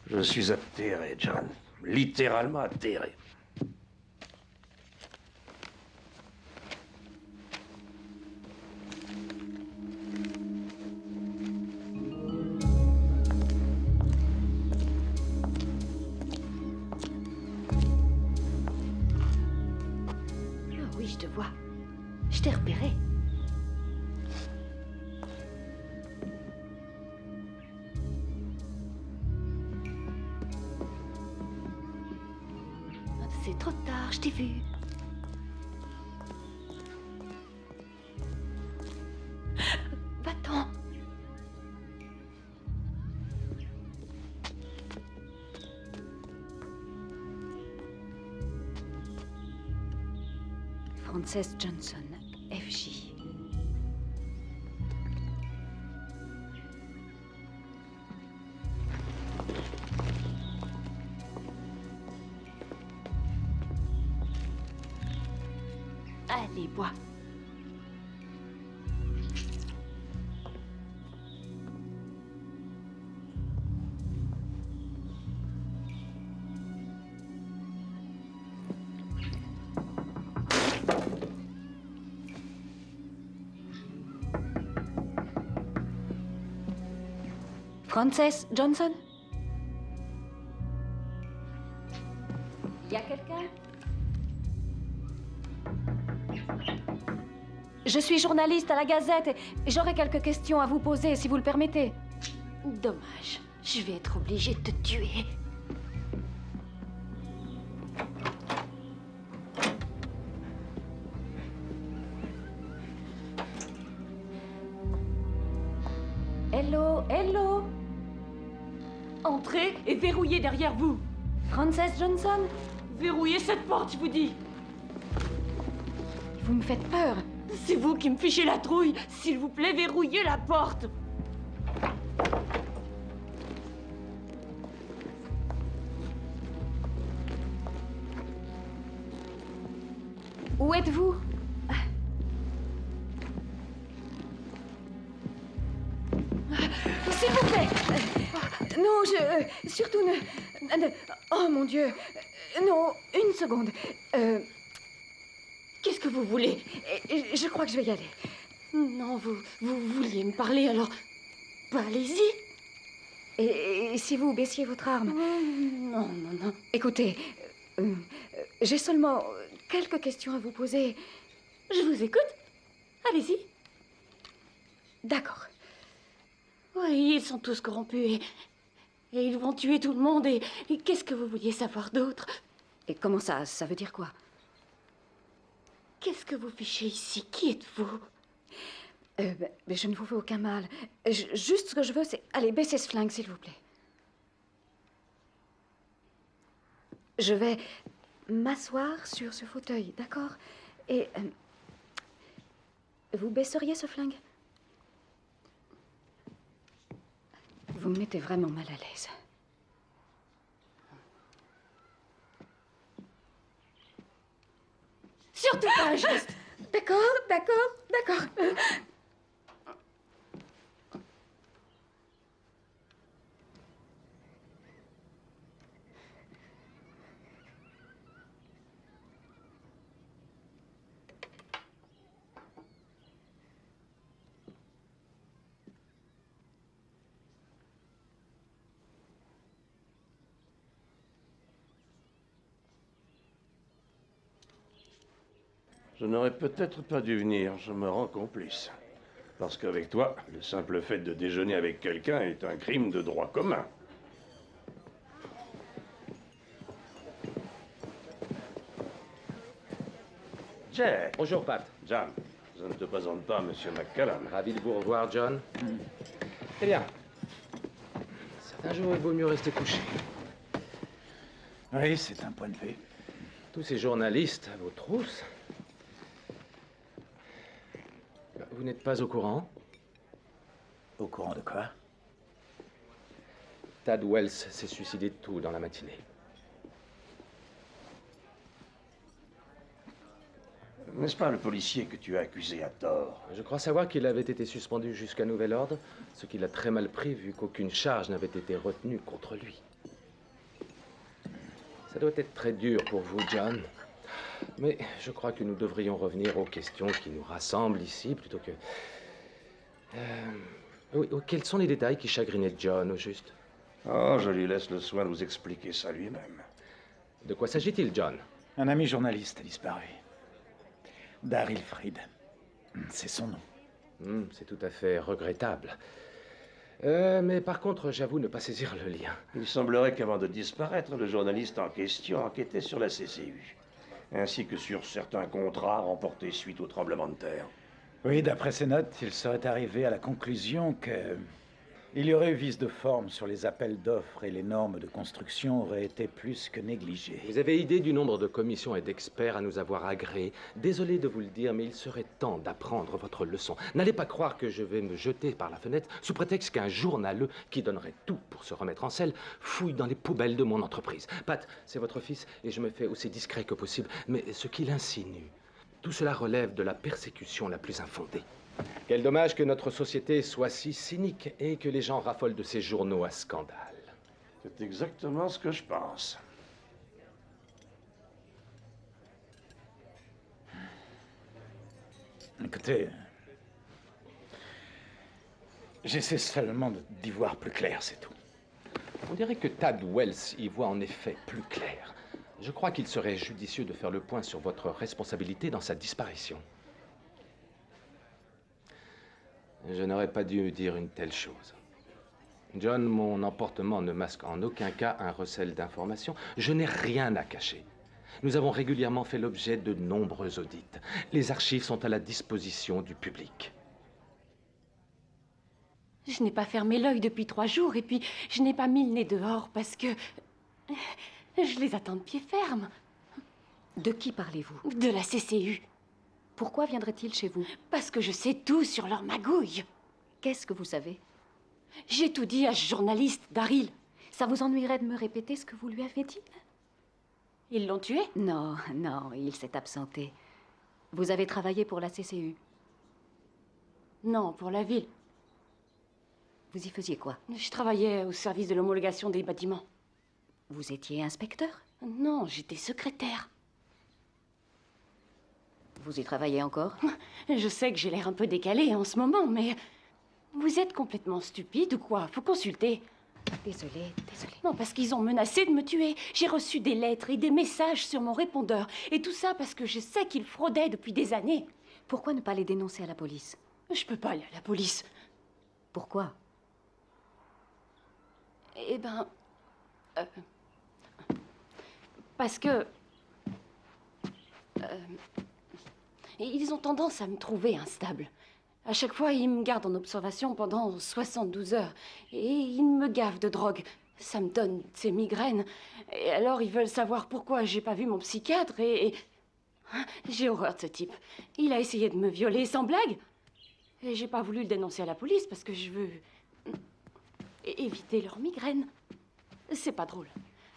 Je suis atterré, John. Littéralement atterré. Ah oui, je te vois. Je t'ai repéré. C'est trop tard, je t'ai vu. Va-t'en. Frances Johnson, FJ. Allez, bois. Frances Johnson? Y a quelqu'un? Je suis journaliste à la Gazette et j'aurais quelques questions à vous poser si vous le permettez. Dommage. Je vais être obligée de te tuer. Hello, hello. Entrez et verrouillez derrière vous. Frances Johnson? Verrouillez cette porte, je vous dis. Vous me faites peur. C'est vous qui me fichez la trouille. S'il vous plaît, verrouillez la porte. Où êtes-vous? S'il vous plaît. Non, surtout oh mon Dieu. Non, une seconde. Qu'est-ce que vous voulez? Je crois que je vais y aller. Non, vous vouliez me parler, alors... Bah, allez-y. Et si vous baissiez votre arme? Non, non, non. Écoutez, j'ai seulement quelques questions à vous poser. Je vous écoute. Allez-y. D'accord. Oui, ils sont tous corrompus et ils vont tuer tout le monde et qu'est-ce que vous vouliez savoir d'autre? Et comment ça veut dire quoi? Qu'est-ce que vous fichez ici? Qui êtes-vous? Mais je ne vous veux aucun mal. Juste ce que je veux, c'est... Allez, baissez ce flingue, s'il vous plaît. Je vais m'asseoir sur ce fauteuil, d'accord? Et... vous baisseriez ce flingue? Vous me mettez vraiment mal à l'aise. Surtout pas un geste. D'accord, d'accord. Je n'aurais peut-être pas dû venir, je me rends complice. Parce qu'avec toi, le simple fait de déjeuner avec quelqu'un est un crime de droit commun. Jack. Bonjour, Pat. John, je ne te présente pas Monsieur McCallum. Ravi de vous revoir, John. Eh bien, certains jours, il vaut mieux rester couché. Oui, c'est un point de vue. Tous ces journalistes à vos trousses. Vous n'êtes pas au courant? Au courant de quoi? Tad Wells s'est suicidé de tout dans la matinée. N'est-ce pas le policier que tu as accusé à tort? Je crois savoir qu'il avait été suspendu jusqu'à nouvel ordre, ce qu'il a très mal pris vu qu'aucune charge n'avait été retenue contre lui. Ça doit être très dur pour vous, John. Mais je crois que nous devrions revenir aux questions qui nous rassemblent ici, plutôt que... Oui, quels sont les détails qui chagrinaient John, au juste? Oh, je lui laisse le soin de vous expliquer ça lui-même. De quoi s'agit-il, John? Un ami journaliste a disparu. Daryl Fried. C'est son nom. C'est tout à fait regrettable. Mais par contre, j'avoue ne pas saisir le lien. Il semblerait qu'avant de disparaître, le journaliste en question enquêtait sur la CCU, ainsi que sur certains contrats remportés suite au tremblement de terre. Oui, d'après ses notes, il serait arrivé à la conclusion que... il y aurait eu vice de forme sur les appels d'offres et les normes de construction auraient été plus que négligées. Vous avez idée du nombre de commissions et d'experts à nous avoir agréés. Désolé de vous le dire, mais il serait temps d'apprendre votre leçon. N'allez pas croire que je vais me jeter par la fenêtre sous prétexte qu'un journaleux qui donnerait tout pour se remettre en selle fouille dans les poubelles de mon entreprise. Pat, c'est votre fils et je me fais aussi discret que possible, mais ce qu'il insinue, tout cela relève de la persécution la plus infondée. Quel dommage que notre société soit si cynique et que les gens raffolent de ces journaux à scandale. C'est exactement ce que je pense. Écoutez, J'essaie seulement d'y voir plus clair, c'est tout. On dirait que Tad Wells y voit en effet plus clair. Je crois qu'il serait judicieux de faire le point sur votre responsabilité dans sa disparition. Je n'aurais pas dû dire une telle chose. John, mon emportement ne masque en aucun cas un recel d'informations. Je n'ai rien à cacher. Nous avons régulièrement fait l'objet de nombreux audits. Les archives sont à la disposition du public. Je n'ai pas fermé l'œil depuis 3 jours et puis je n'ai pas mis le nez dehors parce que je les attends de pied ferme. De qui parlez-vous? De la CCU. Pourquoi viendrait-il chez vous? Parce que je sais tout sur leur magouille. Qu'est-ce que vous savez? J'ai tout dit à ce journaliste, Daryl. Ça vous ennuierait de me répéter ce que vous lui avez dit? Ils l'ont tué? Non, non, il s'est absenté. Vous avez travaillé pour la CCU? Non, pour la ville. Vous y faisiez quoi? Je travaillais au service de l'homologation des bâtiments. Vous étiez inspecteur? Non, j'étais secrétaire. Vous y travaillez encore? Je sais que j'ai l'air un peu décalé en ce moment, mais... Vous êtes complètement stupide ou quoi? Faut consulter. Désolée, désolée. Non, parce qu'ils ont menacé de me tuer. J'ai reçu des lettres et des messages sur mon répondeur. Et tout ça parce que je sais qu'ils fraudaient depuis des années. Pourquoi ne pas les dénoncer à la police? Je peux pas aller à la police. Pourquoi? Eh ben... parce que... ils ont tendance à me trouver instable. À chaque fois, ils me gardent en observation pendant 72 heures. Et ils me gavent de drogue. Ça me donne ces migraines. Et alors, ils veulent savoir pourquoi j'ai pas vu mon psychiatre et... J'ai horreur de ce type. Il a essayé de me violer sans blague. Et j'ai pas voulu le dénoncer à la police parce que je veux... éviter leurs migraines. C'est pas drôle.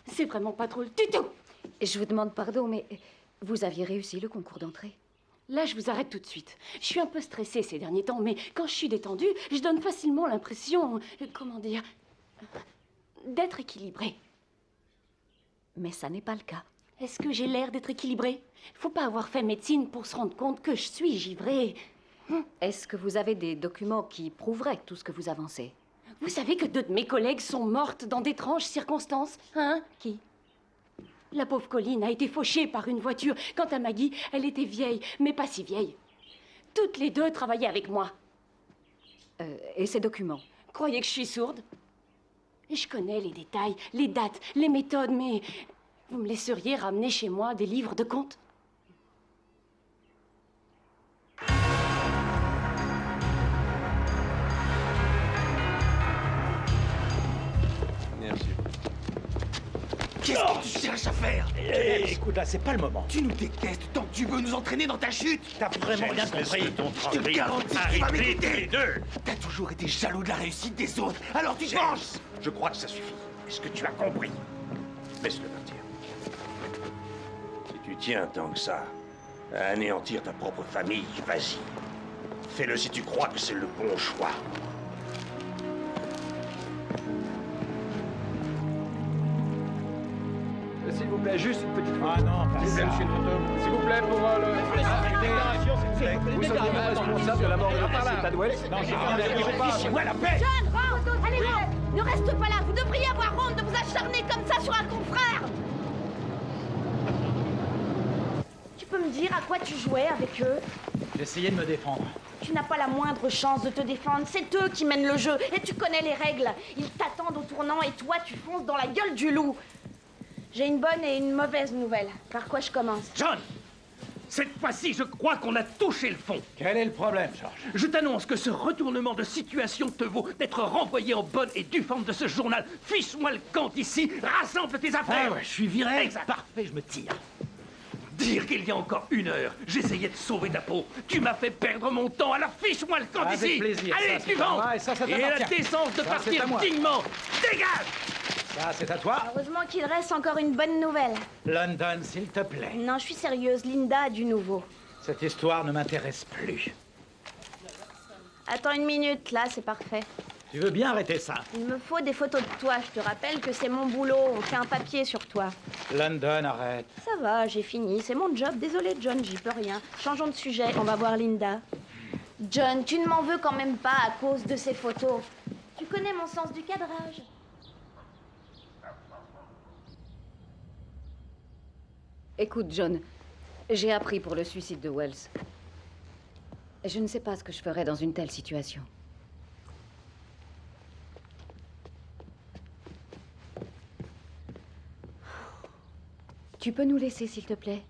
C'est vraiment pas drôle du tout. Je vous demande pardon, mais vous aviez réussi le concours d'entrée? Là, je vous arrête tout de suite. Je suis un peu stressée ces derniers temps, mais quand je suis détendue, je donne facilement l'impression, comment dire, d'être équilibrée. Mais ça n'est pas le cas. Est-ce que j'ai l'air d'être équilibrée? Faut pas avoir fait médecine pour se rendre compte que je suis givrée. Est-ce que vous avez des documents qui prouveraient tout ce que vous avancez? Vous savez que 2 de mes collègues sont mortes dans d'étranges circonstances, hein? Qui? La pauvre Colline a été fauchée par une voiture. Quant à Maggie, elle était vieille, mais pas si vieille. Toutes les 2 travaillaient avec moi. Et ces documents? Croyez que je suis sourde? Je connais les détails, les dates, les méthodes, mais vous me laisseriez ramener chez moi des livres de comptes? Merci. Qu'est-ce que tu cherches à faire? Écoute, là, c'est pas le moment. Tu nous détestes tant que tu veux nous entraîner dans ta chute. T'as vraiment rien compris. Je te garantis que tu vas m'écouter. T'as toujours été jaloux de la réussite des autres, alors tu penses. Je crois que ça suffit. Est-ce que tu as compris? Laisse-le partir. Si tu tiens tant que ça à anéantir ta propre famille, vas-y. Fais-le si tu crois que c'est le bon choix. S'il vous plaît, juste une petite photo. Ah non, pas ça. S'il vous plaît, pour le... Vous seriez responsable de la mort de monsieur Tad Wells? Non, j'ai rien dit. Moi la paix. John, rentre! Allez, rentre! Ne reste pas là! Vous devriez avoir honte de vous acharner comme ça sur un confrère! Tu peux me dire à quoi tu jouais avec eux? J'essayais de me défendre. Tu n'as pas la moindre chance de te défendre. C'est eux qui mènent le jeu. Et tu connais les règles. Ils t'attendent au tournant et toi, tu fonces dans la gueule du loup. J'ai une bonne et une mauvaise nouvelle. Par quoi je commence? John, cette fois-ci, je crois qu'on a touché le fond. Quel est le problème, George? Je t'annonce que ce retournement de situation te vaut d'être renvoyé en bonne et due forme de ce journal. Fiche-moi le camp d'ici, rassemble tes affaires. Ah ouais, je suis viré. Exact. Parfait, je me tire. Dire qu'il y a encore 1 heure, j'essayais de sauver ta peau. Tu m'as fait perdre mon temps, alors fiche-moi le camp d'ici. Avec plaisir. Allez, Ça, c'est suivant. à moi, et ça Et la t'appartient. décence de Ça, partir c'est à moi. dignement. Dégage. Ça, c'est à toi. Heureusement qu'il reste encore une bonne nouvelle. London, s'il te plaît. Non, je suis sérieuse. Linda a du nouveau. Cette histoire ne m'intéresse plus. Attends une minute, là, c'est parfait. Tu veux bien arrêter ça? Il me faut des photos de toi. Je te rappelle que c'est mon boulot. On fait un papier sur toi. London, arrête. Ça va, j'ai fini. C'est mon job. Désolé, John, j'y peux rien. Changeons de sujet. On va voir Linda. John, tu ne m'en veux quand même pas à cause de ces photos. Tu connais mon sens du cadrage. Écoute, John, j'ai appris pour le suicide de Wells. Je ne sais pas ce que je ferais dans une telle situation. Tu peux nous laisser, s'il te plaît?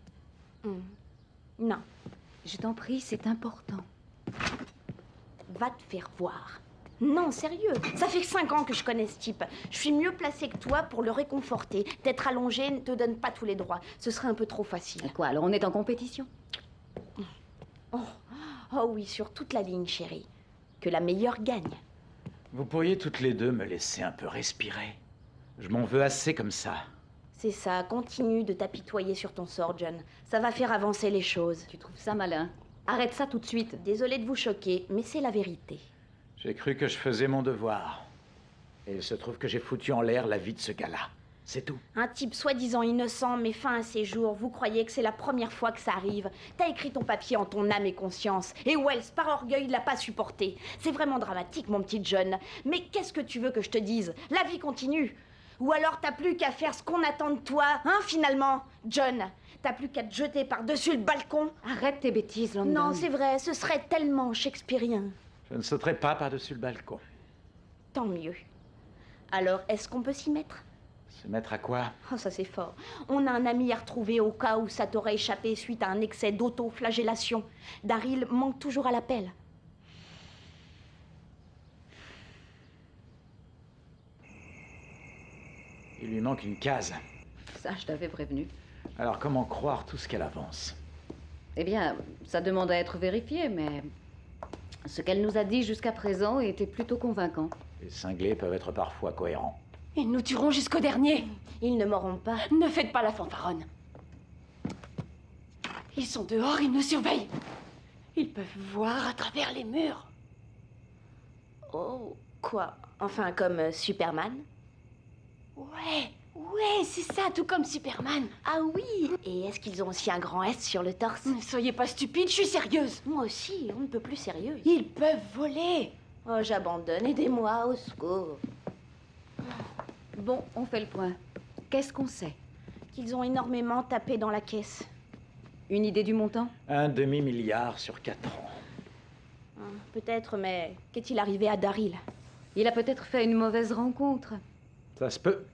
Non, Je t'en prie, c'est important. va te faire voir. Non, sérieux, ça fait 5 ans que je connais ce type. Je suis mieux placée que toi pour le réconforter. T'être allongé ne te donne pas tous les droits. Ce serait un peu trop facile. Et quoi, alors on est en compétition? Oh oui, sur toute la ligne, chérie. Que la meilleure gagne. Vous pourriez toutes les deux me laisser un peu respirer. Je m'en veux assez comme ça. C'est ça, continue de t'apitoyer sur ton sort, John. Ça va faire avancer les choses. Tu trouves ça malin? Arrête ça tout de suite. Désolée de vous choquer, mais c'est la vérité. J'ai cru que je faisais mon devoir. Et il se trouve que j'ai foutu en l'air la vie de ce gars-là. C'est tout. Un type soi-disant innocent met fin à ses jours. Vous croyez que c'est la première fois que ça arrive? T'as écrit ton papier en ton âme et conscience. Et Wells, par orgueil, l'a pas supporté. C'est vraiment dramatique, mon petit John. Mais qu'est-ce que tu veux que je te dise? La vie continue. Ou alors t'as plus qu'à faire ce qu'on attend de toi, hein, finalement, John? T'as plus qu'à te jeter par-dessus le balcon? Arrête tes bêtises, London. Non, c'est vrai, ce serait tellement shakespearien. Je ne sauterai pas par-dessus le balcon. Tant mieux. Alors, est-ce qu'on peut s'y mettre? Se mettre à quoi? Oh, ça c'est fort. On a un ami à retrouver au cas où ça t'aurait échappé suite à un excès d'autoflagellation. Daryl manque toujours à l'appel. Il lui manque une case. Ça, je t'avais prévenu. Alors comment croire tout ce qu'elle avance? Eh bien, ça demande à être vérifié, mais ce qu'elle nous a dit jusqu'à présent était plutôt convaincant. Les cinglés peuvent être parfois cohérents. Ils nous tueront jusqu'au dernier. Ils ne m'auront pas. Ne faites pas la fanfaronne. Ils sont dehors, ils nous surveillent. Ils peuvent voir à travers les murs. Oh, quoi? Enfin, comme Superman? Ouais, c'est ça, tout comme Superman. Ah oui! Et est-ce qu'ils ont aussi un grand S sur le torse? Ne soyez pas stupide, je suis sérieuse. Moi aussi, on ne peut plus sérieuse. Ils peuvent voler. Oh, j'abandonne, aidez-moi, au secours. Bon, on fait le point. Qu'est-ce qu'on sait? Qu'ils ont énormément tapé dans la caisse. Une idée du montant? 1 demi-milliard sur 4 ans. Peut-être, mais qu'est-il arrivé à Daryl? Il a peut-être fait une mauvaise rencontre. Ça se peut.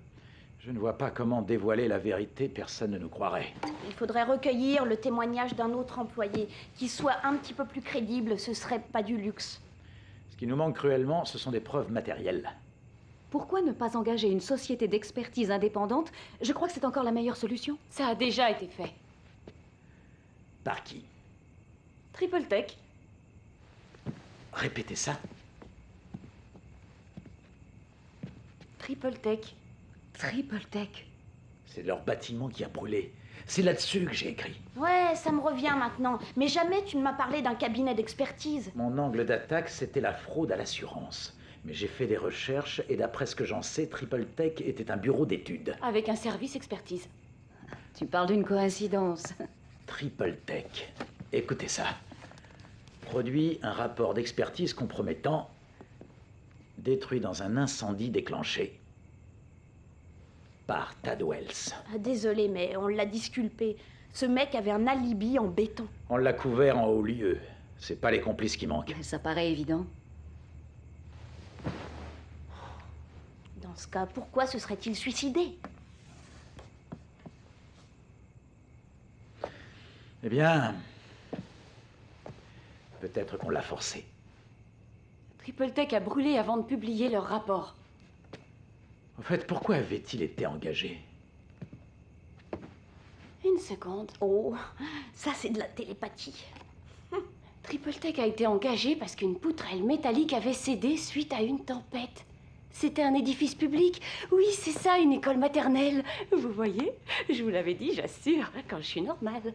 Je ne vois pas comment dévoiler la vérité, personne ne nous croirait. Il faudrait recueillir le témoignage d'un autre employé qui soit un petit peu plus crédible, ce serait pas du luxe. Ce qui nous manque cruellement, ce sont des preuves matérielles. Pourquoi ne pas engager une société d'expertise indépendante? Je crois que c'est encore la meilleure solution. Ça a déjà été fait. Par qui? Triple Tech. Répétez ça. Triple Tech. Triple Tech. C'est leur bâtiment qui a brûlé. C'est là-dessus que j'ai écrit. Ouais, ça me revient maintenant. Mais jamais tu ne m'as parlé d'un cabinet d'expertise. Mon angle d'attaque, c'était la fraude à l'assurance. Mais j'ai fait des recherches et d'après ce que j'en sais, Triple Tech était un bureau d'études. Avec un service expertise. Tu parles d'une coïncidence. Triple Tech. Écoutez ça. Produit un rapport d'expertise compromettant, détruit dans un incendie déclenché par Tad Wells. Ah, désolé, mais on l'a disculpé. Ce mec avait un alibi en béton. On l'a couvert en haut lieu. C'est pas les complices qui manquent. Ça paraît évident. Dans ce cas, pourquoi se serait-il suicidé? Eh bien, peut-être qu'on l'a forcé. Triple Tech a brûlé avant de publier leur rapport. En fait, pourquoi avait-il été engagé? Une seconde. Oh, ça c'est de la télépathie. Triple Tech a été engagé parce qu'une poutrelle métallique avait cédé suite à une tempête. C'était un édifice public. Oui, c'est ça, une école maternelle. Vous voyez? Je vous l'avais dit, j'assure, quand je suis normale.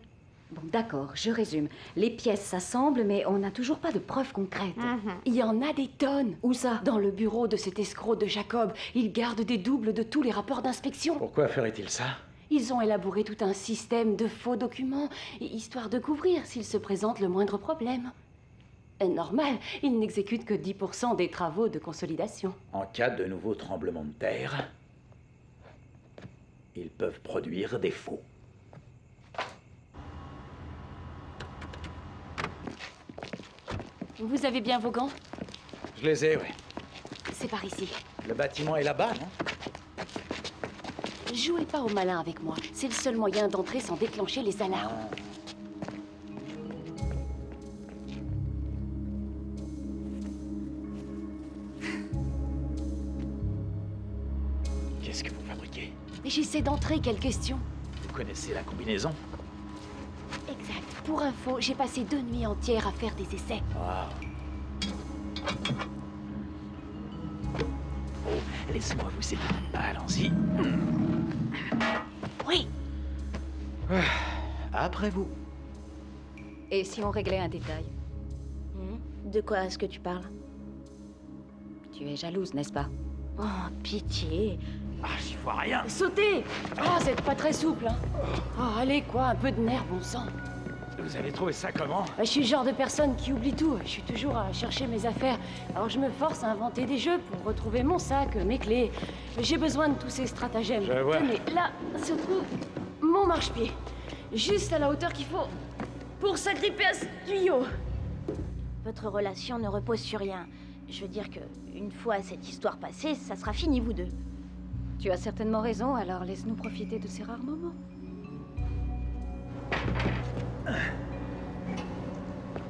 Bon, d'accord, je résume. Les pièces s'assemblent, mais on n'a toujours pas de preuves concrètes. Il y en a des tonnes. Où ça? Dans le bureau de cet escroc de Jacob. Il garde des doubles de tous les rapports d'inspection. Pourquoi ferait-il ça? Ils ont élaboré tout un système de faux documents, histoire de couvrir s'il se présente le moindre problème. Normal, il n'exécute que 10% des travaux de consolidation. En cas de nouveau tremblement de terre, ils peuvent produire des faux. Vous avez bien vos gants? Je les ai, oui. C'est par ici. Le bâtiment est là-bas, non? Jouez pas au malin avec moi. C'est le seul moyen d'entrer sans déclencher les alarmes. Qu'est-ce que vous fabriquez? Et j'essaie d'entrer, quelle question? Vous connaissez la combinaison? Exact. Pour info, j'ai passé 2 nuits entières à faire des essais. Wow. Oh, laissez-moi vous aider. Allons-y. Oui. Après vous. Et si on réglait un détail? De quoi est-ce que tu parles? Tu es jalouse, n'est-ce pas? Oh, pitié. Ah, j'y vois rien. Sautez! Oh, vous êtes pas très souple, hein? Oh, allez, quoi, un peu de nerf, bon sang. Vous avez trouvé ça comment? Je suis le genre de personne qui oublie tout. Je suis toujours à chercher mes affaires. Alors je me force à inventer des jeux pour retrouver mon sac, mes clés. J'ai besoin de tous ces stratagèmes. Je vois. Tenez, là se trouve mon marchepied. Juste à la hauteur qu'il faut pour s'agripper à ce tuyau. Votre relation ne repose sur rien. Je veux dire que, une fois cette histoire passée, ça sera fini, vous deux. Tu as certainement raison, alors laisse-nous profiter de ces rares moments. Ah,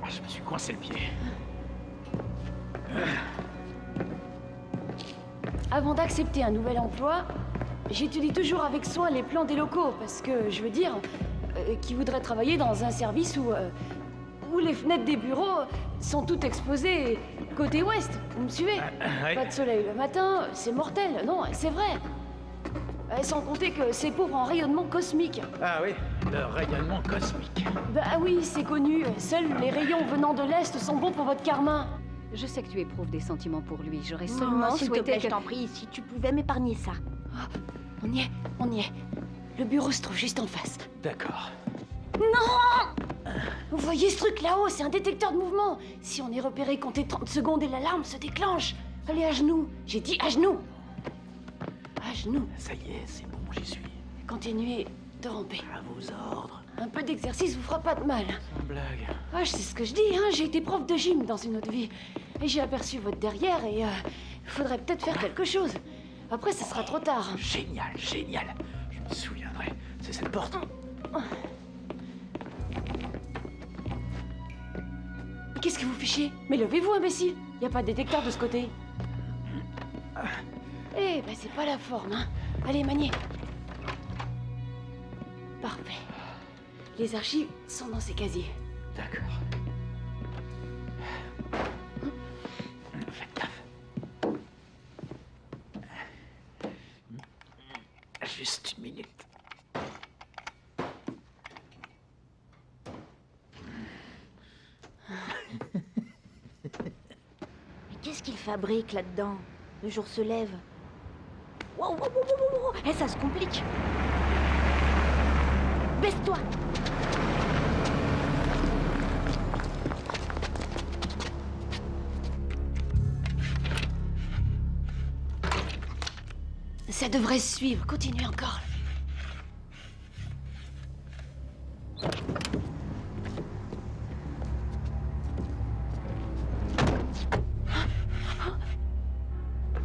je me suis coincé le pied. Avant d'accepter un nouvel emploi, j'étudie toujours avec soin les plans des locaux, parce que, je veux dire, qui voudrait travailler dans un service où les fenêtres des bureaux sont toutes exposées côté ouest. Vous me suivez? Oui. Pas de soleil le matin, c'est mortel. Non, c'est vrai. Sans compter que c'est pauvre en rayonnement cosmique. Ah oui, le rayonnement cosmique. Bah oui, c'est connu. Seuls les rayons venant de l'Est sont bons pour votre carmin. Je sais que tu éprouves des sentiments pour lui. J'aurais Non, seulement s'il te souhaité plaît, que... je t'en prie, si tu pouvais m'épargner ça. On y est, on y est. Le bureau se trouve juste en face. D'accord. Vous voyez ce truc là-haut, c'est un détecteur de mouvement. Si on est repéré, comptez 30 secondes et l'alarme se déclenche. Allez, à genoux. J'ai dit à genoux. À genoux. Ça y est, c'est bon, j'y suis. Continuez de ramper. À vos ordres. Un peu d'exercice vous fera pas de mal. Sans blague. Ah, je sais ce que je dis, hein. J'ai été prof de gym dans une autre vie. Et j'ai aperçu votre derrière et faudrait peut-être faire quelque chose. Après, ça sera trop tard. Génial, génial. Je me souviendrai. C'est cette porte. Qu'est-ce que vous fichez? Mais levez-vous, imbécile. Y a pas de détecteur de ce côté. Eh ben, c'est pas la forme, hein. Allez, maniez. Parfait. Les archives sont dans ces casiers. D'accord. Faites gaffe. Juste une minute. Mais qu'est-ce qu'il fabrique là-dedans? Le jour se lève. Wow, wow, wow, wow, wow. Eh, ça se complique. Baisse-toi. Ça devrait se suivre. Continuez encore.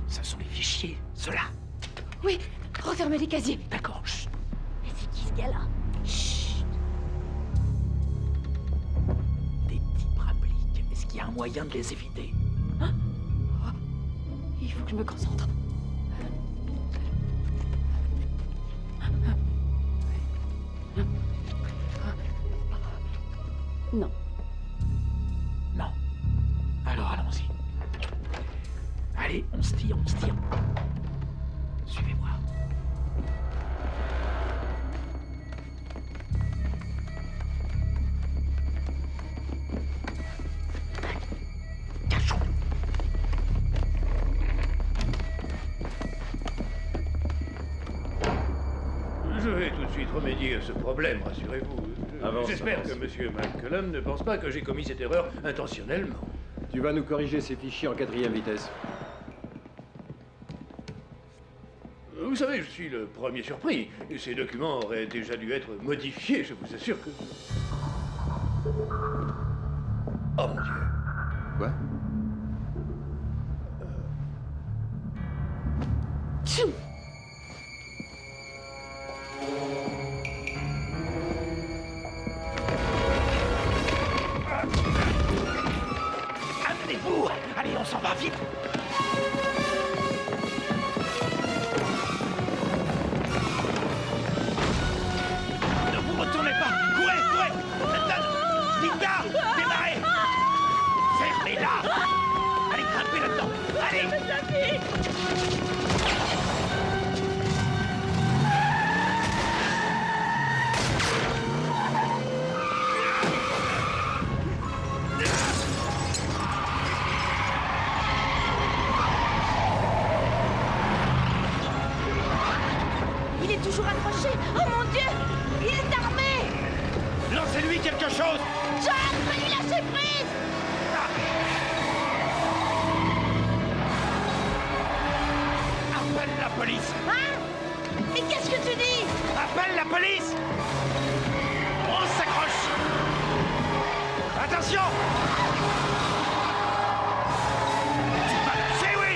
Ce sont les fichiers, ceux-là. Oui, refermez les casiers. D'accord, chut. Mais c'est qui ce gars-là? Chut. Des types rappliques. Est-ce qu'il y a un moyen de les éviter? Il faut que je me concentre. Non. Non. Alors allons-y. Allez, on se tire, on se tire. Suivez-moi. Cachons. Je vais tout de suite remédier à ce problème, rassurez-vous. Avance, J'espère avance. que M. McCullum ne pense pas que j'ai commis cette erreur intentionnellement. Tu vas nous corriger ces fichiers en 4e vitesse. Vous savez, je suis le premier surpris. Ces documents auraient déjà dû être modifiés, je vous assure que... Oh mon Dieu. Quoi? Tchou! Amenez-vous! Allez, on s'en va vite! Ne vous retournez pas! Courez, courez! Linda! Démarrez! Fermez-la! Allez, grimpez là-dedans! Allez! Il est toujours accroché. Oh mon Dieu! Il est armé! Lancez-lui quelque chose! John, fais-lui lâcher prise! Appelle la police! Hein? Mais qu'est-ce que tu dis? Appelle la police! On s'accroche! Attention! Tu vas toucher, oui!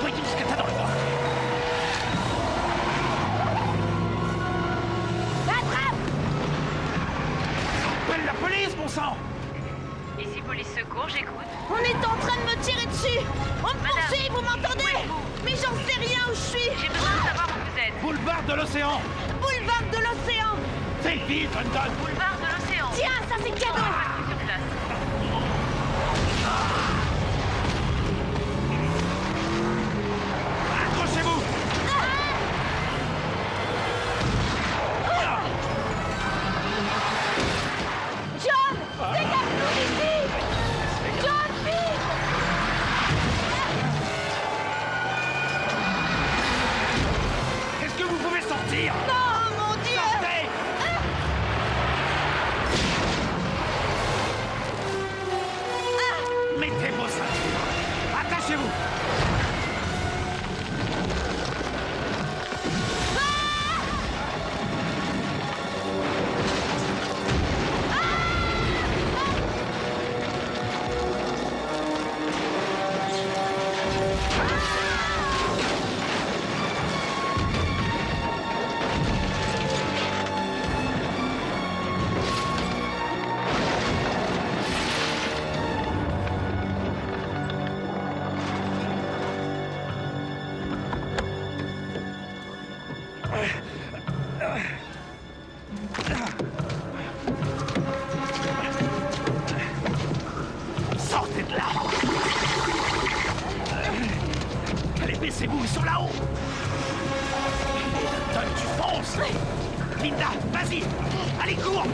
Voyons ce que t'as dans le ventre! Attrape! Appelle la police, bon sang! Ici police secours, j'écoute. On est en train de me tirer dessus! On me Madame, poursuit, vous m'entendez? Mais j'en sais rien où je suis! J'ai besoin de savoir où vous êtes. Boulevard de l'océan! Boulevard de l'océan! Fais vite, London! Boulevard de l'océan. Tiens, ça c'est cadeau! Sur place. Accrochez-vous! John! Dégage-nous d'ici! John, vite! Est-ce que vous pouvez sortir? Non, mon Dieu! Sortez! Mettez vos ceintures! Attachez-vous! Sortez de là! Allez, baissez-vous, ils sont là-haut! London, tu fonces! Linda, vas-y! Allez, cours!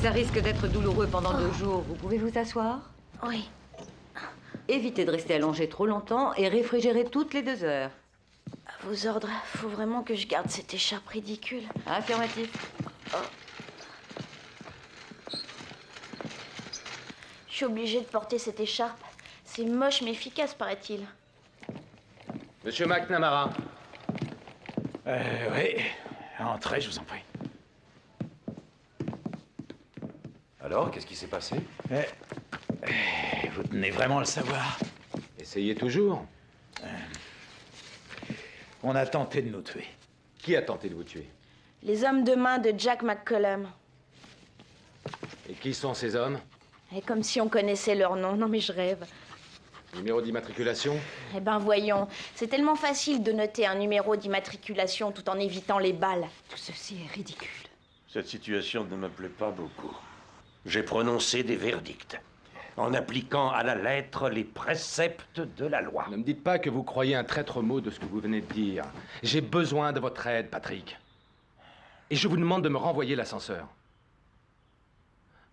Ça risque d'être douloureux pendant 2 jours. Vous pouvez vous asseoir? Oui. Évitez de rester allongé trop longtemps et réfrigérez toutes les 2 heures. À vos ordres, faut vraiment que je garde cette écharpe ridicule. Affirmatif. Je suis obligée de porter cette écharpe. C'est moche mais efficace, paraît-il. Monsieur McNamara. Oui. Entrez, je vous en prie. Alors, qu'est-ce qui s'est passé? Vous tenez vraiment à le savoir? Essayez toujours. On a tenté de nous tuer. Qui a tenté de vous tuer? Les hommes de main de Jack McCollum. Et qui sont ces hommes? Et comme si on connaissait leur nom. Non mais je rêve. Numéro d'immatriculation? Eh ben voyons, c'est tellement facile de noter un numéro d'immatriculation tout en évitant les balles. Tout ceci est ridicule. Cette situation ne me plaît pas beaucoup. J'ai prononcé des verdicts. en appliquant à la lettre les préceptes de la loi. Ne me dites pas que vous croyez un traître mot de ce que vous venez de dire. J'ai besoin de votre aide, Patrick. Et je vous demande de me renvoyer l'ascenseur.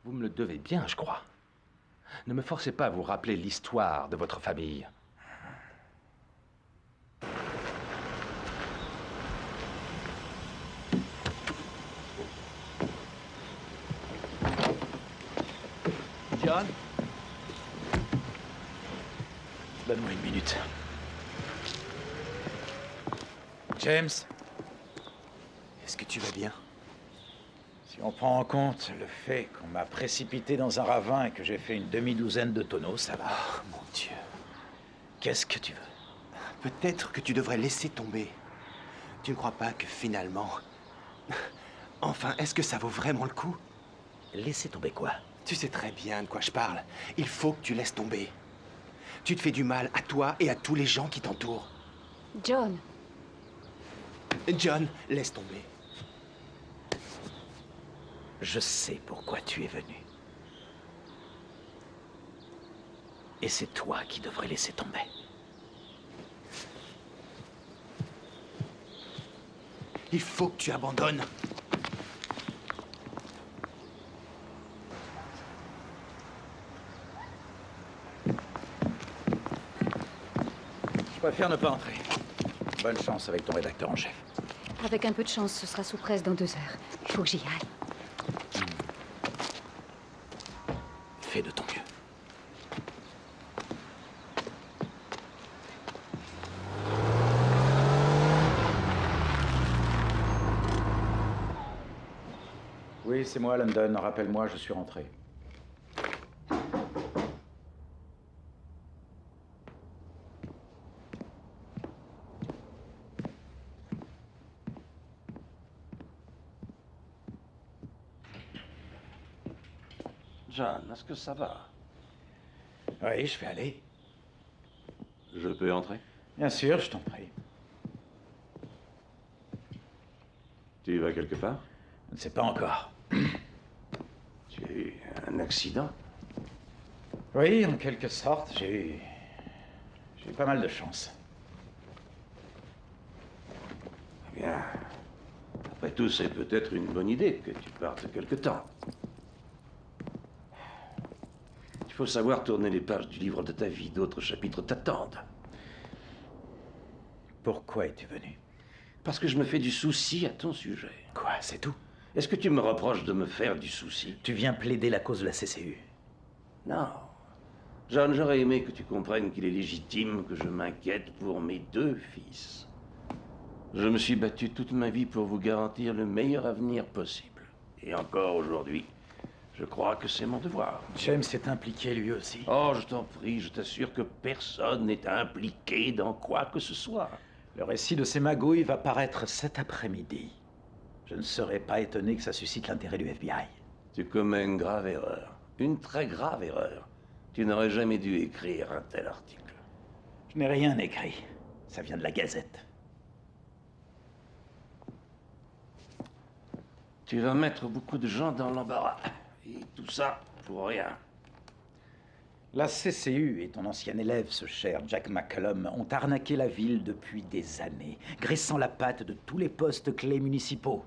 Vous me le devez bien, je crois. Ne me forcez pas à vous rappeler l'histoire de votre famille. John? Donne-moi une minute. James? Est-ce que tu vas bien? Si on prend en compte le fait qu'on m'a précipité dans un ravin et que j'ai fait une demi-douzaine de tonneaux, ça va. Oh, mon Dieu. Qu'est-ce que tu veux? Peut-être que tu devrais laisser tomber. Tu ne crois pas que finalement... Enfin, est-ce que ça vaut vraiment le coup? Laisser tomber quoi? Tu sais très bien de quoi je parle. Il faut que tu laisses tomber. Tu te fais du mal à toi et à tous les gens qui t'entourent. John, John, laisse tomber. Je sais pourquoi tu es venu. Et c'est toi qui devrais laisser tomber. Il faut que tu abandonnes. Je préfère ne pas entrer. Bonne chance avec ton rédacteur en chef. Avec un peu de chance, ce sera sous presse dans 2 heures. Il faut que j'y aille. Fais de ton mieux. Oui, c'est moi, London. Rappelle-moi, je suis rentré. John, est-ce que ça va? Oui, je vais aller. Je peux entrer? Bien sûr, je t'en prie. Tu vas quelque part? Je ne sais pas encore. Tu as eu un accident? Oui, en quelque sorte, j'ai eu pas mal de chance. Bien. Après tout, c'est peut-être une bonne idée que tu partes quelque temps. Il faut savoir tourner les pages du livre de ta vie. D'autres chapitres t'attendent. Pourquoi es-tu venu? Parce que je me fais du souci à ton sujet. Quoi, c'est tout? Est-ce que tu me reproches de me faire du souci? Tu viens plaider la cause de la CCU. Non. John, j'aurais aimé que tu comprennes qu'il est légitime que je m'inquiète pour mes 2 fils. Je me suis battu toute ma vie pour vous garantir le meilleur avenir possible. Et encore aujourd'hui, je crois que c'est mon devoir. James est impliqué lui aussi. Oh, je t'en prie, je t'assure que personne n'est impliqué dans quoi que ce soit. Le récit de ces magouilles va paraître cet après-midi. Je ne serais pas étonné que ça suscite l'intérêt du FBI. Tu commets une grave erreur. Une très grave erreur. Tu n'aurais jamais dû écrire un tel article. Je n'ai rien écrit. Ça vient de la Gazette. Tu vas mettre beaucoup de gens dans l'embarras. Et tout ça pour rien. La CCU et ton ancien élève, ce cher Jack McCallum, ont arnaqué la ville depuis des années, graissant la patte de tous les postes clés municipaux.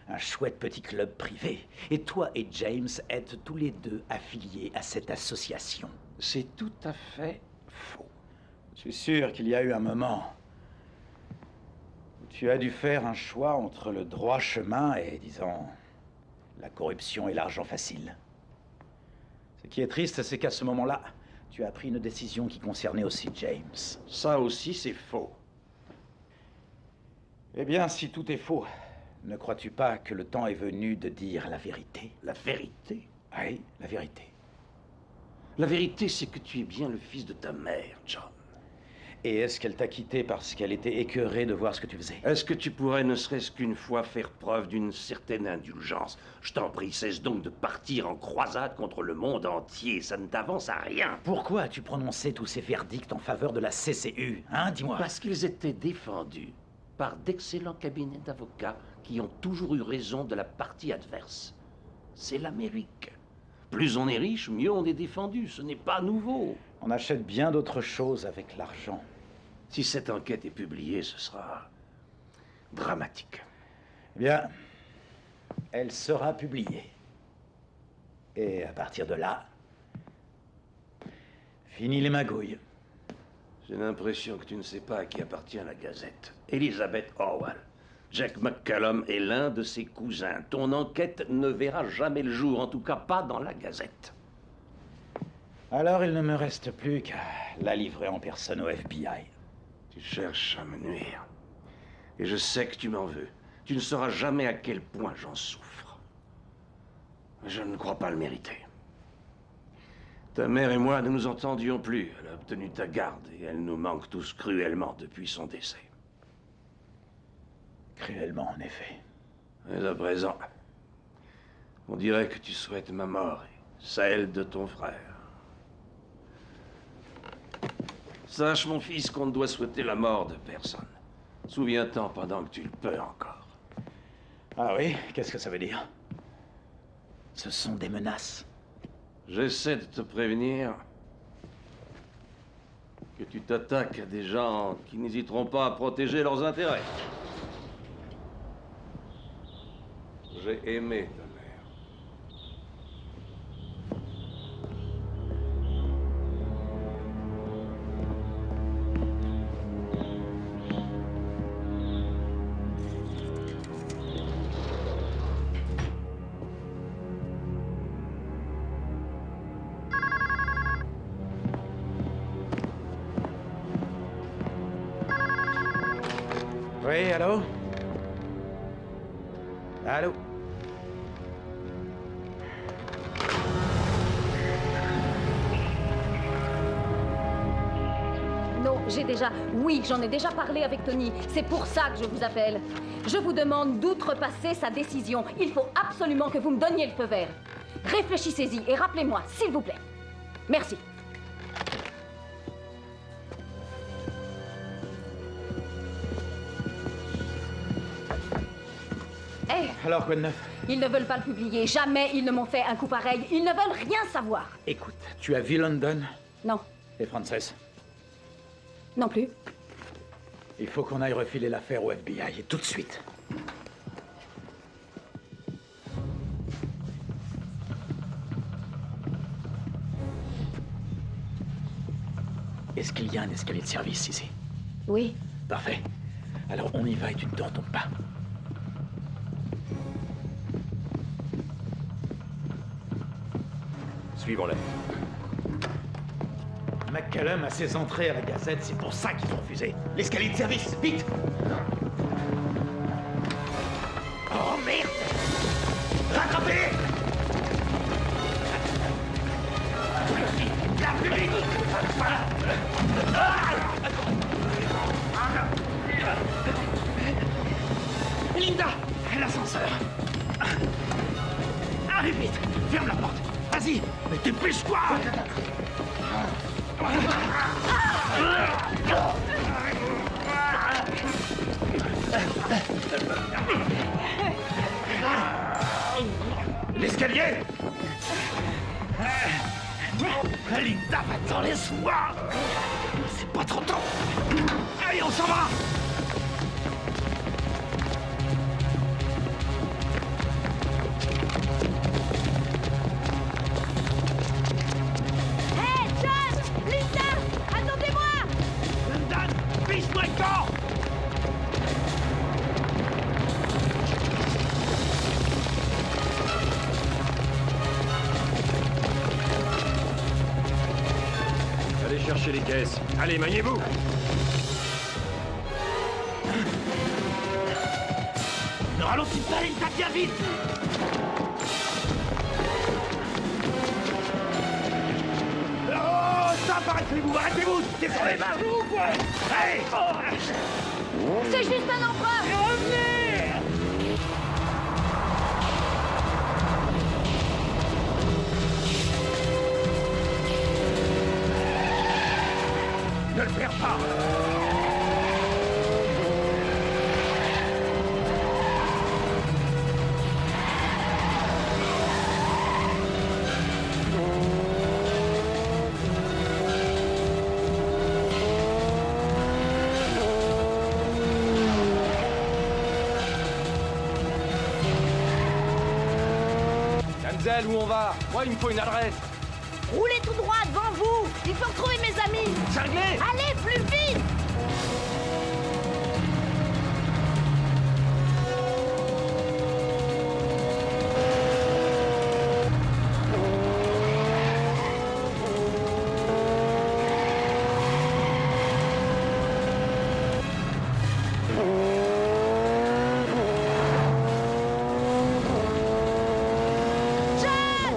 Un chouette petit club privé. Et toi et James êtes tous les 2 affiliés à cette association. C'est tout à fait faux. Je suis sûr qu'il y a eu un moment où tu as dû faire un choix entre le droit chemin et, disons, la corruption et l'argent facile. Ce qui est triste, c'est qu'à ce moment-là, tu as pris une décision qui concernait aussi James. Ça aussi, c'est faux. Eh bien, si tout est faux, ne crois-tu pas que le temps est venu de dire la vérité? La vérité? Oui, la vérité. La vérité, c'est que tu es bien le fils de ta mère, John. Et est-ce qu'elle t'a quitté parce qu'elle était écœurée de voir ce que tu faisais? Est-ce que tu pourrais ne serait-ce qu'une fois faire preuve d'une certaine indulgence? Je t'en prie, cesse donc de partir en croisade contre le monde entier. Ça ne t'avance à rien. Pourquoi as-tu prononcé tous ces verdicts en faveur de la CCU, hein? Dis-moi. Parce qu'ils étaient défendus par d'excellents cabinets d'avocats qui ont toujours eu raison de la partie adverse. C'est l'Amérique. Plus on est riche, mieux on est défendu. Ce n'est pas nouveau. On achète bien d'autres choses avec l'argent. Si cette enquête est publiée, ce sera dramatique. Eh bien, elle sera publiée. Et à partir de là, fini les magouilles. J'ai l'impression que tu ne sais pas à qui appartient la Gazette. Elizabeth Orwell. Jack McCallum est l'un de ses cousins. Ton enquête ne verra jamais le jour, en tout cas pas dans la Gazette. Alors il ne me reste plus qu'à la livrer en personne au FBI. Tu cherches à me nuire. Et je sais que tu m'en veux. Tu ne sauras jamais à quel point j'en souffre. Je ne crois pas le mériter. Ta mère et moi ne nous entendions plus. Elle a obtenu ta garde et elle nous manque tous cruellement depuis son décès. Cruellement, en effet. Mais à présent, on dirait que tu souhaites ma mort et celle de ton frère. Sache, mon fils, qu'on ne doit souhaiter la mort de personne. Souviens-t'en pendant que tu le peux encore. Ah oui? Qu'est-ce que ça veut dire? Ce sont des menaces. J'essaie de te prévenir que tu t'attaques à des gens qui n'hésiteront pas à protéger leurs intérêts. J'ai aimé ta mère. Oui, allô? Allô? Non, j'ai déjà... Oui, j'en ai déjà parlé avec Tony. C'est pour ça que je vous appelle. Je vous demande d'outrepasser sa décision. Il faut absolument que vous me donniez le feu vert. Réfléchissez-y et rappelez-moi, s'il vous plaît. Merci. Hé, Alors, quoi de neuf? ils ne veulent pas le publier. Jamais ils ne m'ont fait un coup pareil. Ils ne veulent rien savoir. Écoute, tu as vu London? Non, Et Frances? non plus. Il faut qu'on aille refiler l'affaire au FBI, et tout de suite. Est-ce qu'il y a un escalier de service ici? Oui. Parfait. Alors on y va et tu ne te retournes pas. Suivons-la. McCallum a ses entrées à la Gazette, c'est pour ça qu'ils ont refusé. L'escalier de service, vite! Oh merde! Rattrapez-les! La plus vite! Linda! L'ascenseur! Allez vite! Ferme la porte! Vas-y! Mais dépêche-toi! L'escalier! Linda, va-t'en, laisse-moi! C'est pas trop tôt! Allez, on s'en va! Hé, John! Linda! Attendez-moi! London, vise-moi le corps! Allez chercher les caisses. Allez, maniez-vous. Ne ralentis pas, Linda, viens vite! Oh, stop, arrêtez-vous, arrêtez-vous! Descendez là! Allez! C'est juste un empereur! Revenez! Ne le perds pas! Mademoiselle, où on va? Moi, il me faut une adresse. Roulez tout droit devant vous. Il faut retrouver mes amis. Cinglé! Allez, plus vite. John!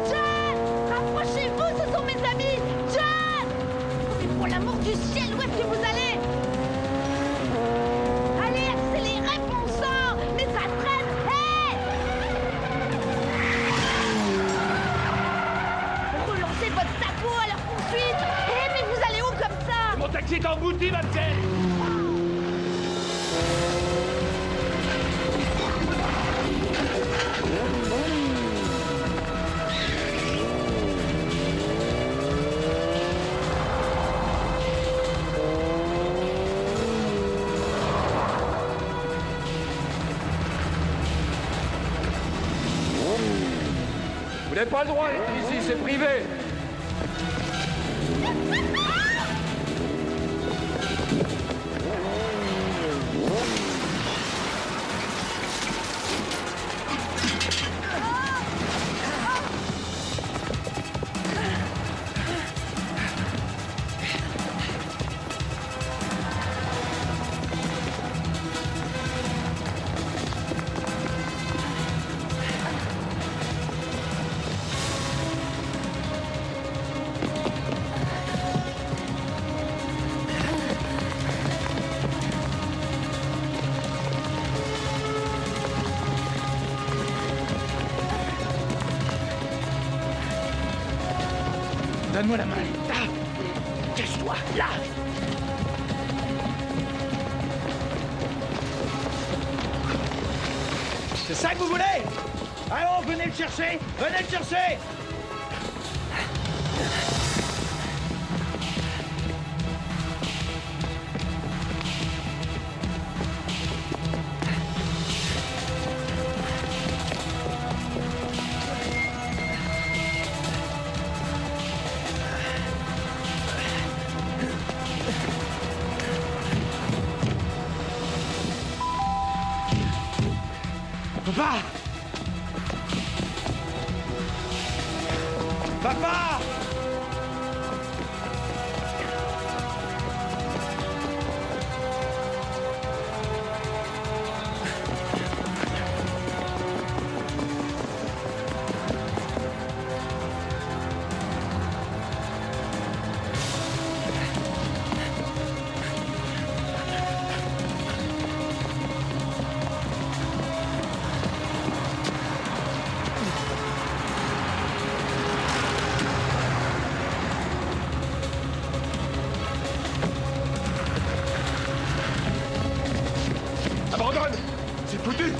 John! Rapprochez-vous, ce sont mes amis! John! Mais pour l'amour du ciel, où est-ce que vous allez? Allez, accélérez, bon sang! Mais ça traîne! Hé! Relancez votre sabot à leur poursuite! Hé, mais vous allez où comme ça? Mon taxi est englouti, mademoiselle. Vous n'avez pas le droit d'être ici, c'est privé. Donne-moi la main. Ah, cache-toi, là. C'est ça que vous voulez? Allons, venez le chercher. Venez le chercher. Papa! Papa! Abandonne! C'est foutu!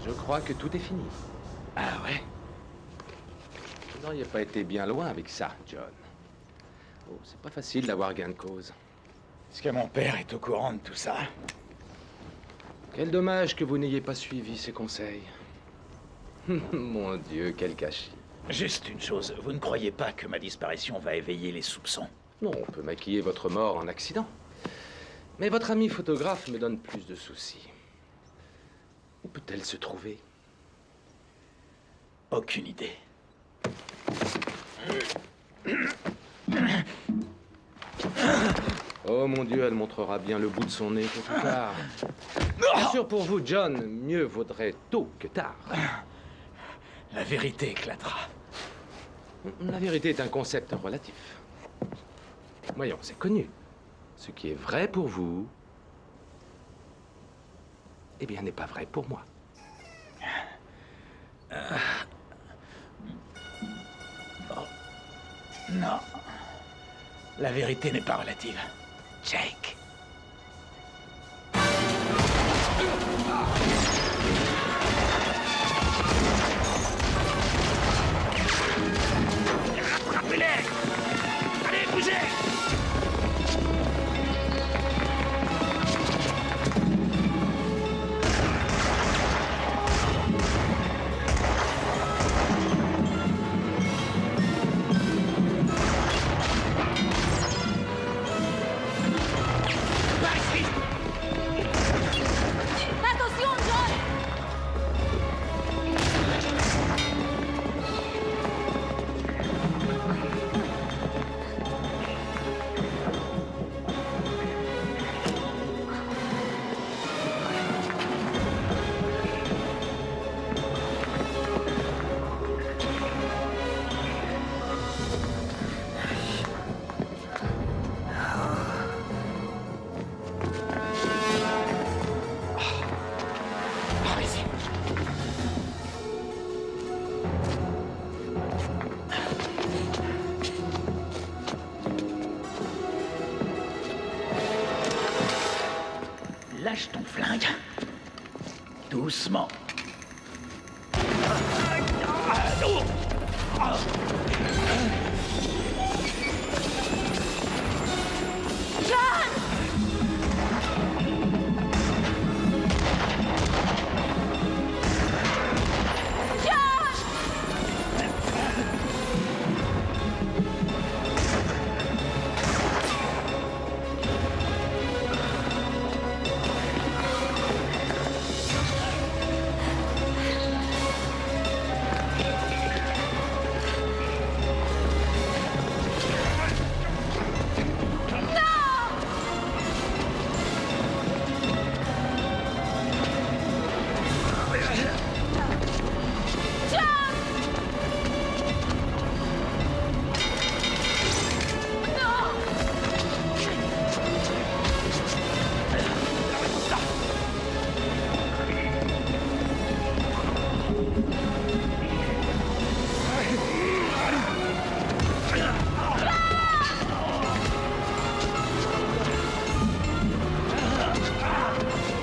Je crois que tout est fini. Ah ouais? Vous n'auriez pas été bien loin avec ça, John. Oh, c'est pas facile d'avoir gain de cause. Est-ce que mon père est au courant de tout ça? Quel dommage que vous n'ayez pas suivi ses conseils. Mon Dieu, quel gâchis. Juste une chose, vous ne croyez pas que ma disparition va éveiller les soupçons? Non, on peut maquiller votre mort en accident. Mais votre ami photographe me donne plus de soucis. Où peut-elle se trouver? Aucune idée. Oh mon Dieu, elle montrera bien le bout de son nez tôt ou tard. Bien sûr, pour vous, John, mieux vaudrait tôt que tard. La vérité éclatera. La vérité est un concept relatif. Voyons, c'est connu. Ce qui est vrai pour vous, eh bien, n'est pas vrai pour moi. Non. La vérité n'est pas relative. Jake. Rattrapez-les! Allez, bougez! Attention, John! Lâche ton flingue. Doucement.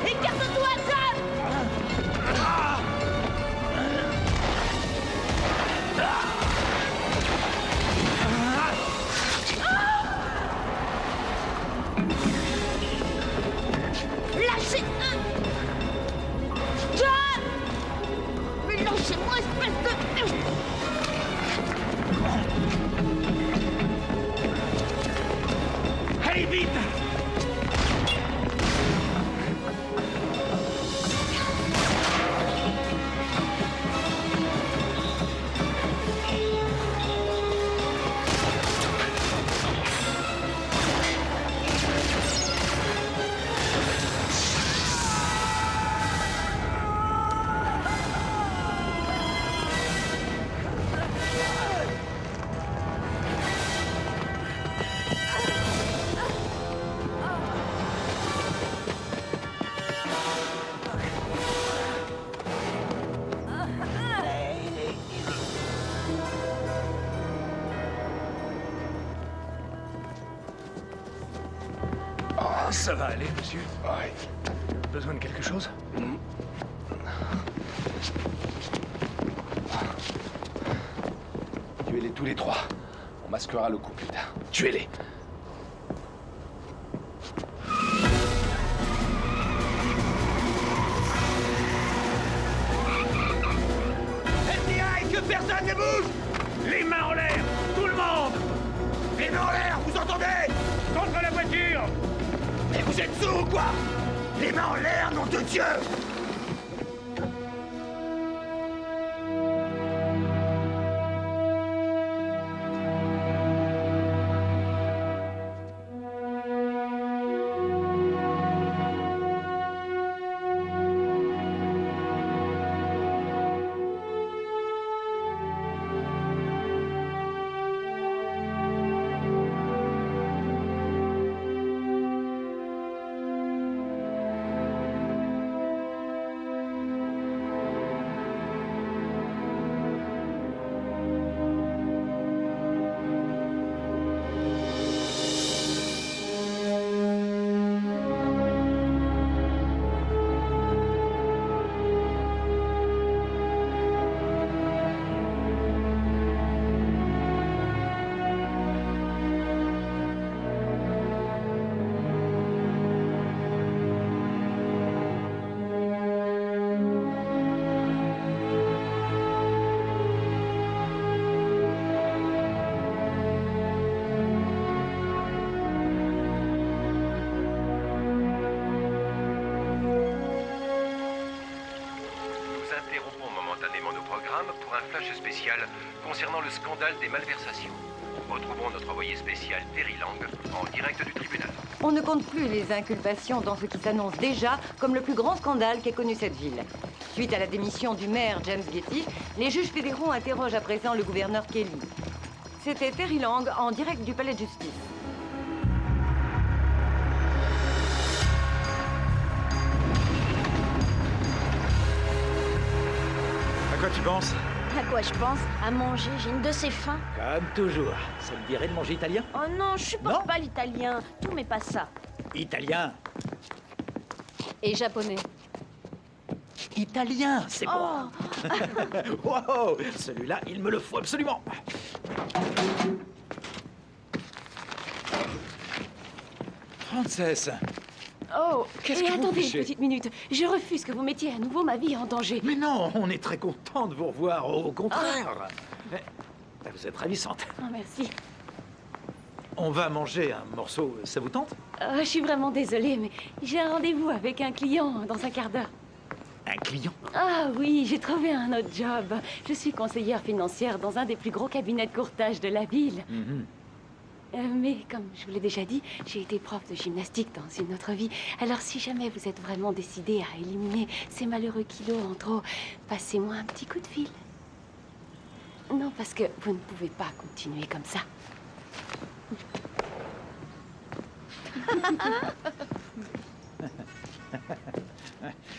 Écarte-toi, John! Lâchez! John! Mais lâchez-moi, espèce de... Allez, vite! Ça va aller, monsieur. Ouais. Besoin de quelque chose? Tuez-les tous les trois. On masquera le coup plus tard. Tuez-les. FBI, que personne ne bouge! Les mains en l'air! Tout le monde! Les mains en l'air, vous entendez? Contre la voiture! Mais vous êtes sourds ou quoi? Les mains en l'air, nom de Dieu! spécial concernant le scandale des malversations. Retrouvons notre envoyé spécial Terry Lang en direct du tribunal. On ne compte plus les inculpations dans ce qui s'annonce déjà comme le plus grand scandale qu'ait connu cette ville. Suite à la démission du maire James Getty, les juges fédéraux interrogent à présent le gouverneur Kelly. C'était Terry Lang en direct du palais de justice. À quoi tu penses? À quoi je pense? À manger, j'ai une de ces faims. Comme toujours. Ça me dirait de manger italien? Oh non, je supporte Non. pas l'italien. Tout mais pas ça. Italien. Et japonais. Italien, c'est bon. Wow, celui-là, il me le faut absolument. Frances, Oh, Qu'est-ce et que vous attendez une fichez? petite minute. Je refuse que vous mettiez à nouveau ma vie en danger. mais non, on est très content de vous revoir, au contraire. Vous êtes ravissante. Oh, merci. On va manger un morceau, ça vous tente? Je suis vraiment désolée, mais j'ai un rendez-vous avec un client dans un quart d'heure. Un client? Ah oui, j'ai trouvé un autre job. Je suis conseillère financière dans un des plus gros cabinets de courtage de la ville. Mais comme je vous l'ai déjà dit, j'ai été prof de gymnastique dans une autre vie. Alors si jamais vous êtes vraiment décidé à éliminer ces malheureux kilos en trop, passez-moi un petit coup de fil. Non, parce que vous ne pouvez pas continuer comme ça.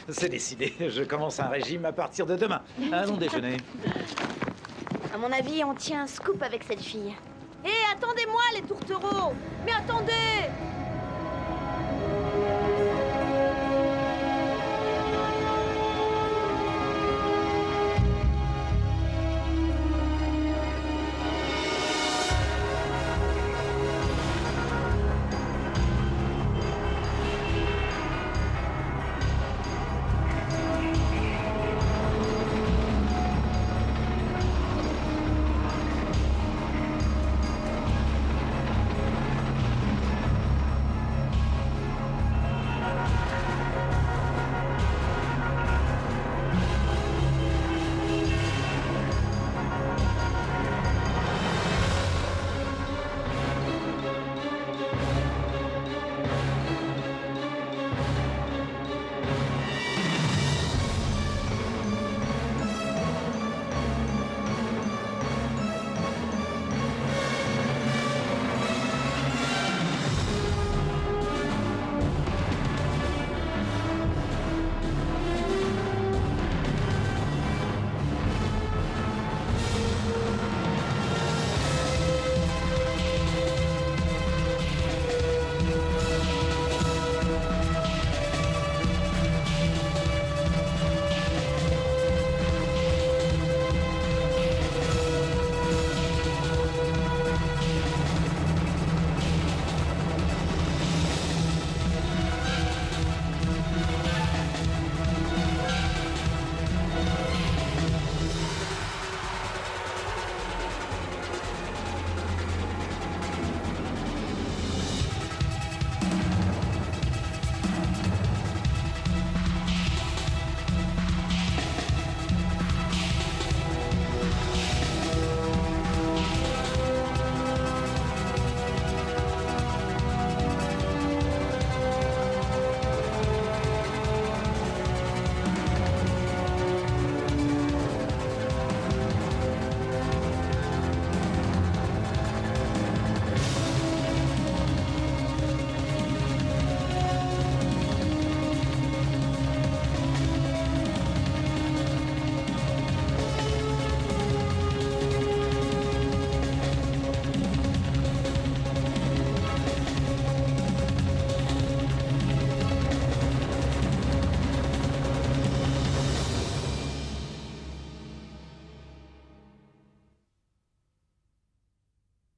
C'est décidé, je commence un régime à partir de demain. Allons déjeuner. À mon avis, on tient un scoop avec cette fille. Hé, attendez-moi, les tourtereaux! Mais attendez!